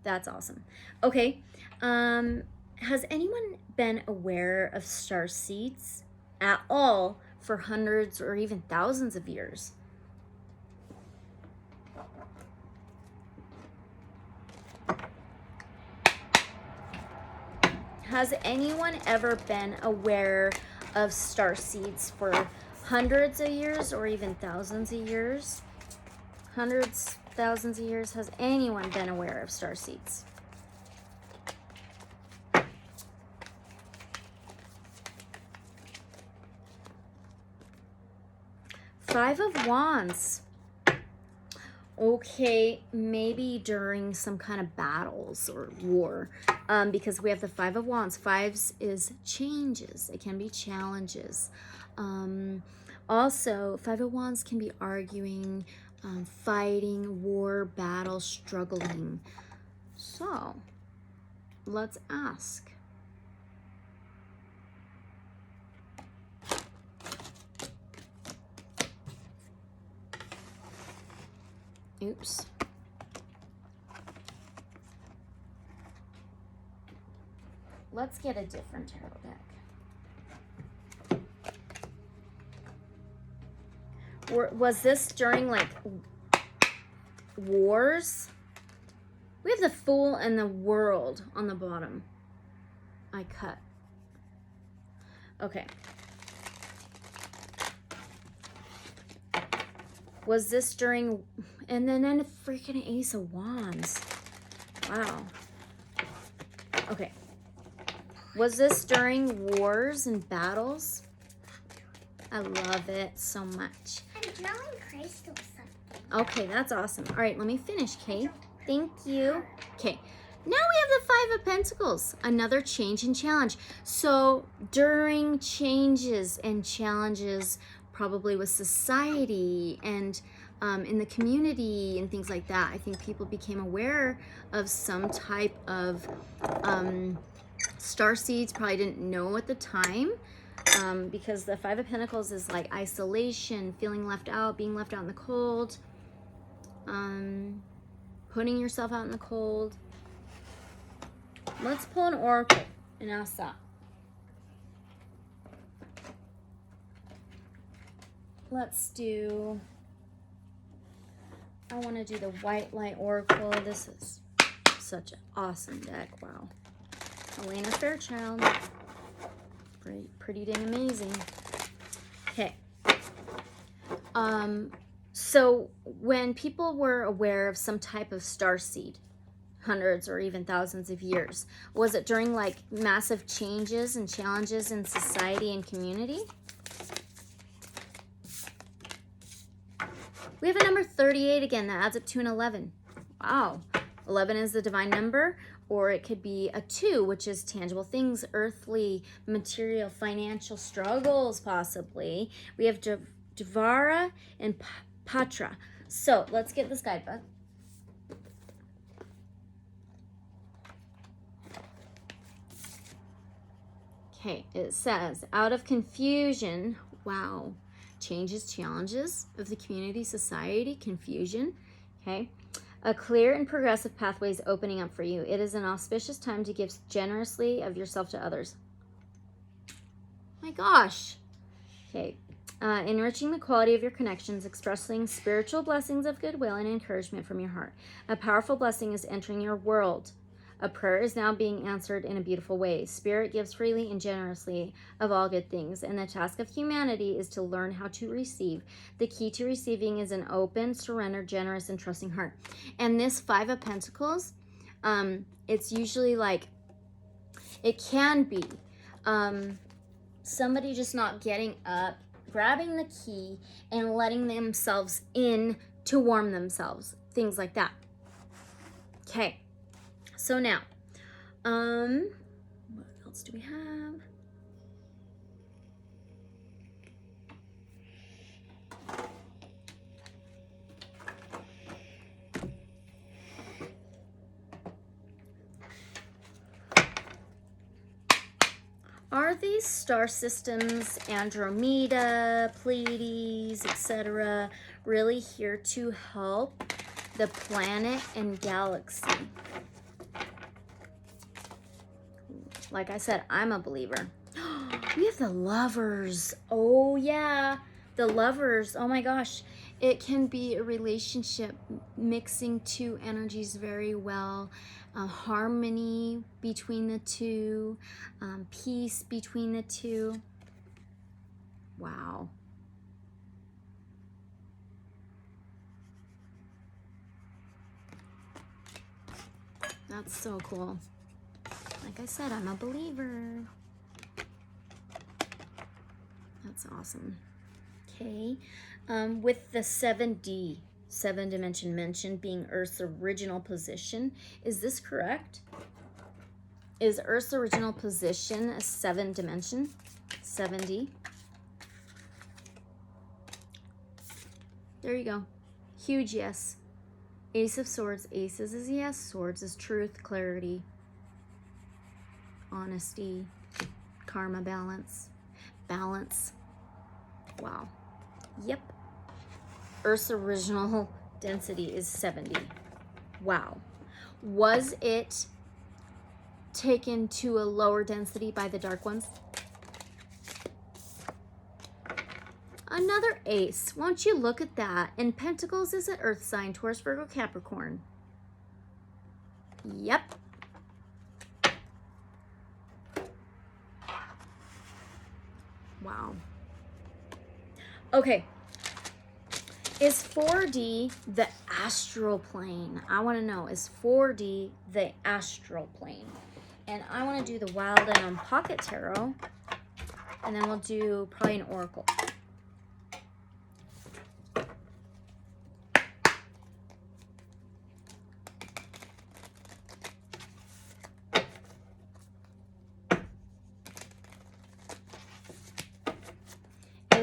That's awesome. Okay. Has anyone been aware of Starseeds at all for hundreds or even thousands of years? Has anyone ever been aware of Starseeds for hundreds of years or even thousands of years? Hundreds, thousands of years. Has anyone been aware of Starseeds? Five of Wands. Okay, maybe during some kind of battles or war, because we have the Five of Wands. Fives is changes. It can be challenges. Also, Five of Wands can be arguing, fighting, war, battle, struggling. So, let's ask. Oops. Let's get a different tarot deck. Was this during like wars? We have the Fool and the World on the bottom. I cut. Okay. Was this during, and then a freaking Ace of Wands. Wow. Okay. Was this during wars and battles? I love it so much. I'm drawing crystal something. Okay, that's awesome. All right, let me finish, Kate. Thank you. Okay. Now we have the Five of Pentacles, another change and challenge. So during changes and challenges, probably with society and in the community and things like that. I think people became aware of some type of starseeds, probably didn't know at the time, because the Five of Pentacles is like isolation, feeling left out, being left out in the cold, putting yourself out in the cold. Let's pull an oracle and ask that. Let's do, I want to do the White Light Oracle. This is such an awesome deck. Wow. Elena Fairchild. Pretty dang amazing. Okay. So when people were aware of some type of starseed, hundreds or even thousands of years, was it during like massive changes and challenges in society and community? We have a number 38 again that adds up to an 11. Wow. 11 is the divine number, or it could be a 2, which is tangible things, earthly, material, financial struggles, possibly. We have Dvara and Patra. So let's get this guidebook. Okay, it says, out of confusion, wow, changes, challenges of the community, society, confusion, okay? A clear and progressive pathway is opening up for you. It is an auspicious time to give generously of yourself to others. My gosh. Okay. Enriching the quality of your connections, expressing spiritual blessings of goodwill and encouragement from your heart. A powerful blessing is entering your world. A prayer is now being answered in a beautiful way. Spirit gives freely and generously of all good things, and the task of humanity is to learn how to receive. The key to receiving is an open, surrendered, generous, and trusting heart. And this Five of Pentacles, it's usually like, it can be somebody just not getting up, grabbing the key, and letting themselves in to warm themselves. Things like that. Okay. So now, what else do we have? Are these star systems, Andromeda, Pleiades, etc., really here to help the planet and galaxy? Like I said, I'm a believer. We have the Lovers. Oh, yeah. The Lovers. Oh, my gosh. It can be a relationship mixing two energies very well. Harmony between the two. Peace between the two. Wow. That's so cool. Like I said, I'm a believer. That's awesome. Okay. With the 7D, 7 dimension mentioned being Earth's original position, is this correct? Is Earth's original position a 7 dimension? 7D? There you go. Huge yes. Ace of Swords. Aces is yes. Swords is truth, clarity, honesty, karma, balance. Wow. Yep. Earth's original density is 70. Wow. Was it taken to a lower density by the dark ones? Another ace. Won't you look at that? And Pentacles is an earth sign, Taurus, Virgo, Capricorn. Yep. Wow. Okay. Is 4D the astral plane? I want to know, is 4D the astral plane? And I want to do the Wild and Pocket Tarot. And then we'll do probably an Oracle.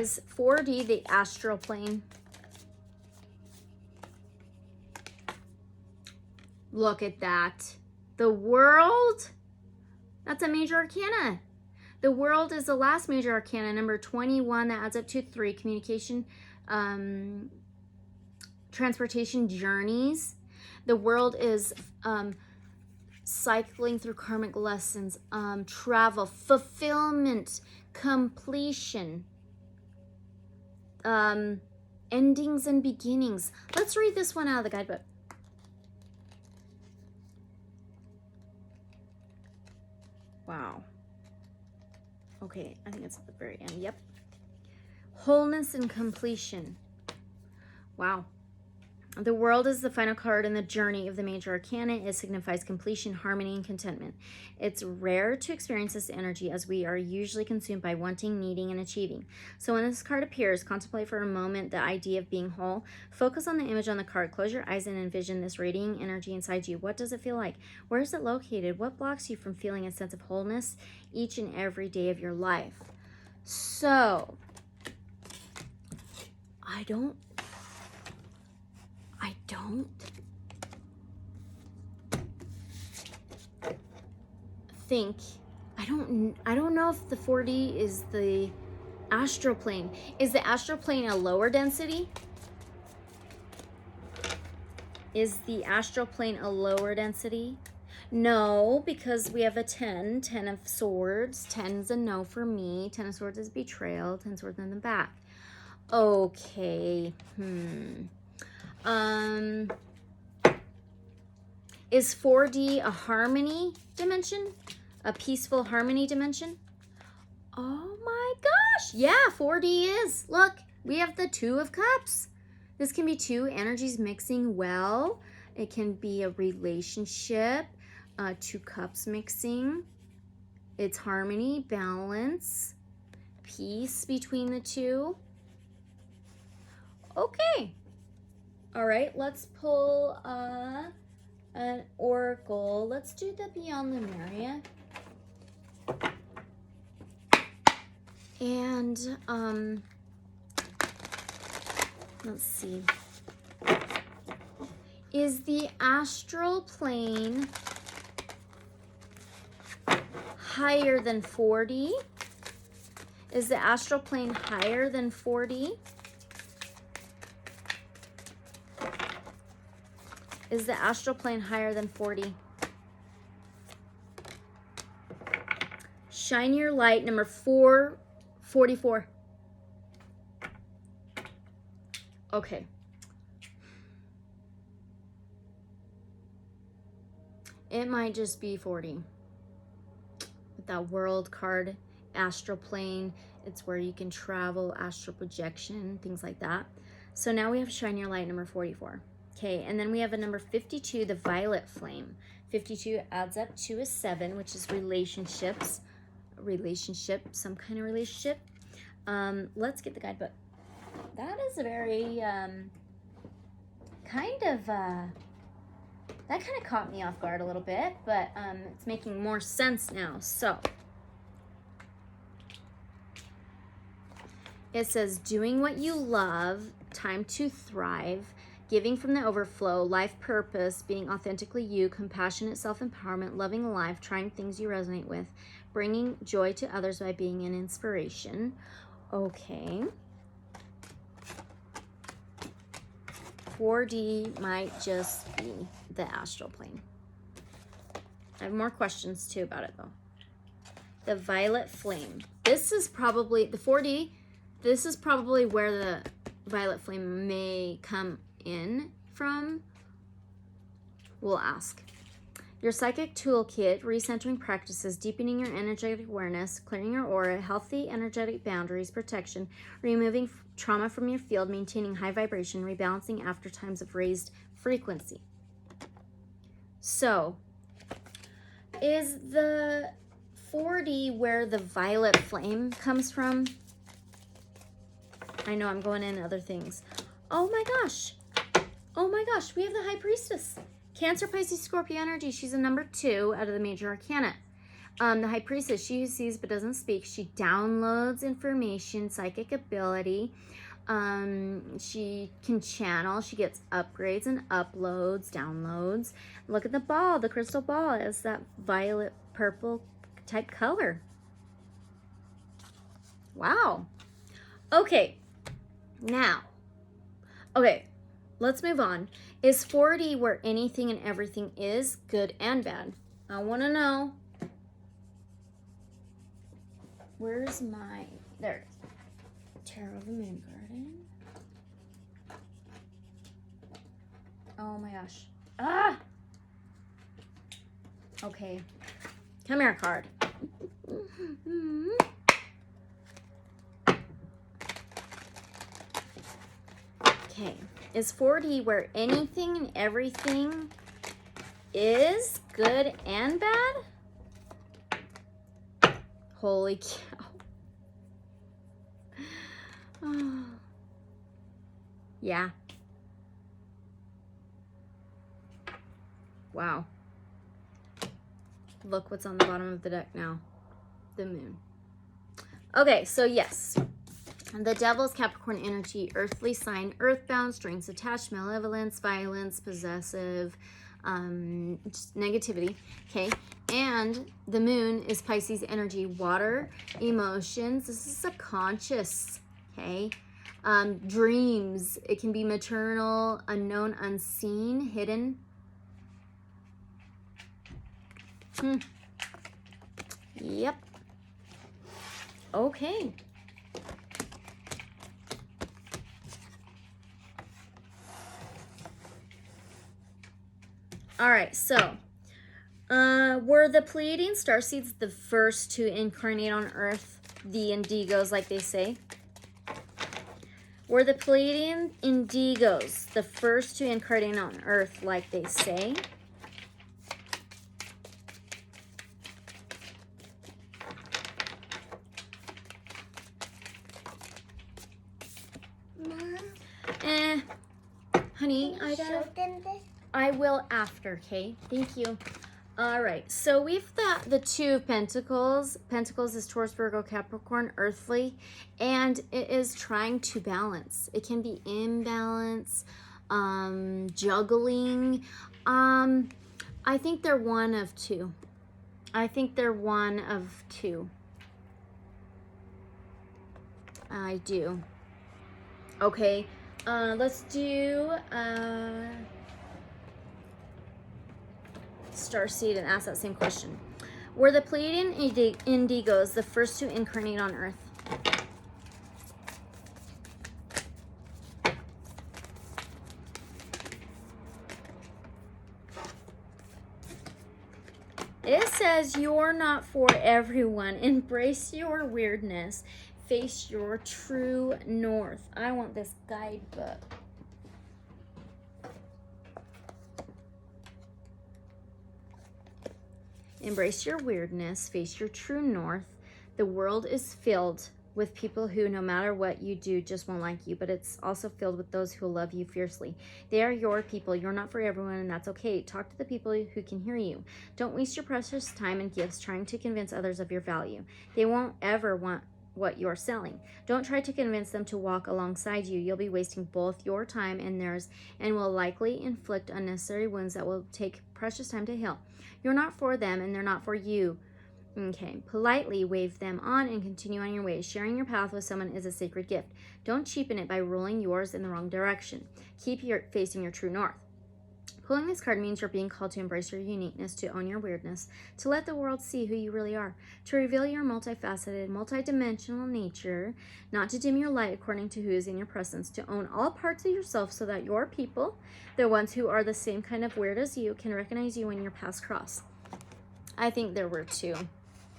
Is 4D the astral plane? Look at that. The world? That's a major arcana. The world is the last major arcana, number 21. That adds up to 3. Communication, transportation, journeys. The world is cycling through karmic lessons, travel, fulfillment, completion, endings and beginnings. Let's read this one out of the guidebook. Wow. Okay, I think it's at the very end. Yep. Wholeness and completion. Wow. The world is the final card in the journey of the major arcana. It signifies completion, harmony, and contentment. It's rare to experience this energy as we are usually consumed by wanting, needing, and achieving. So when this card appears, contemplate for a moment the idea of being whole. Focus on the image on the card. Close your eyes and envision this radiating energy inside you. What does it feel like? Where is it located? What blocks you from feeling a sense of wholeness each and every day of your life? So, I don't think, I don't know if the 4D is the astral plane. Is the astral plane a lower density? Is the astral plane a lower density? No, because we have a 10 of swords. 10's a no for me. 10 of swords is betrayal. 10 swords in the back. Okay. Is 4D a harmony dimension? A peaceful harmony dimension? Oh my gosh. Yeah, 4D is. Look, we have the 2 of cups. This can be 2 energies mixing well. It can be a relationship, 2 cups mixing. It's harmony, balance, peace between the 2. Okay. All right, let's pull an oracle. Let's do the Beyond Lemuria. And let's see. Is the astral plane higher than 4D? Is the astral plane higher than 4D? Is the astral plane higher than 4D? Shine your light, number 444. Okay. It might just be 40. With that world card, astral plane, it's where you can travel, astral projection, things like that. So now we have shine your light, number 44. Okay, and then we have a number 52, the violet flame. 52 adds up to a 7, which is relationships. Some kind of relationship. Let's get the guidebook. That is a very that kind of caught me off guard a little bit, but it's making more sense now. So it says, doing what you love, time to thrive, giving from the overflow, life purpose, being authentically you, compassionate self-empowerment, loving life, trying things you resonate with, bringing joy to others by being an inspiration. Okay. 4D might just be the astral plane. I have more questions too about it though. The violet flame. This is probably, the 4D, this is probably where the violet flame may come in from. We'll ask. Your psychic toolkit, recentering practices, deepening your energetic awareness, clearing your aura, healthy energetic boundaries, protection, removing trauma from your field, maintaining high vibration, rebalancing after times of raised frequency. So, is the 4D where the violet flame comes from? I know I'm going into other things. Oh my gosh. Oh my gosh, we have the High Priestess. Cancer, Pisces, Scorpio energy. She's a number 2 out of the major arcana. The High Priestess, she who sees but doesn't speak. She downloads information, psychic ability. She can channel. She gets upgrades and uploads, downloads. Look at the ball, the crystal ball. It's that violet purple type color. Wow. Okay. Now. Okay. Let's move on. Is 4D where anything and everything is, good and bad? I want to know. Where's my... There it is. Tarot of the Moon Garden. Oh my gosh. Ah! Okay. Come here, card. Okay. Is 4D where anything and everything is good and bad? Holy cow. Oh. Yeah. Wow. Look what's on the bottom of the deck now. The moon. Okay, so yes. The Devil's Capricorn energy, earthly sign, earthbound, strings attached, malevolence, violence, possessive, just negativity. Okay. And the moon is Pisces energy, water, emotions. This is subconscious. Okay. Dreams. It can be maternal, unknown, unseen, hidden. Yep. Okay. All right, so were the Pleiadian starseeds the first to incarnate on Earth, the indigos, like they say? Were the Pleiadian indigos the first to incarnate on Earth, like they say? Mom, Honey, can you show them this? I will after, okay? Thank you. All right, so we've got the Two of Pentacles. Pentacles is Taurus, Virgo, Capricorn, earthly, and it is trying to balance. It can be imbalance, juggling. I think they're one of two. I think they're one of two. I do. Okay, let's do Starseed and ask that same question. Were the Pleiadian indigos the first to incarnate on Earth? It says you're not for everyone. Embrace your weirdness. Face your true north. I want this guidebook. Embrace your weirdness. Face your true north. The world is filled with people who, no matter what you do, just won't like you, but it's also filled with those who love you fiercely. They are your people. You're not for everyone, and that's okay. Talk to the people who can hear you. Don't waste your precious time and gifts trying to convince others of your value. They won't ever want what you're selling. Don't try to convince them to walk alongside you. You'll be wasting both your time and theirs, and will likely inflict unnecessary wounds that will take precious time to heal. You're not for them, and they're not for you. Okay, politely wave them on and continue on your way. Sharing your path with someone is a sacred gift. Don't cheapen it by rolling yours in the wrong direction. Keep facing your true north. Pulling this card means you're being called to embrace your uniqueness, to own your weirdness, to let the world see who you really are, to reveal your multifaceted, multidimensional nature, not to dim your light according to who is in your presence, to own all parts of yourself so that your people, the ones who are the same kind of weird as you, can recognize you when your paths cross. I think there were two.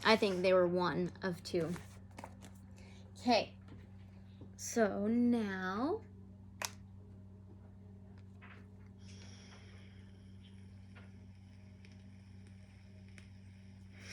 I think they were one of two. Okay. So now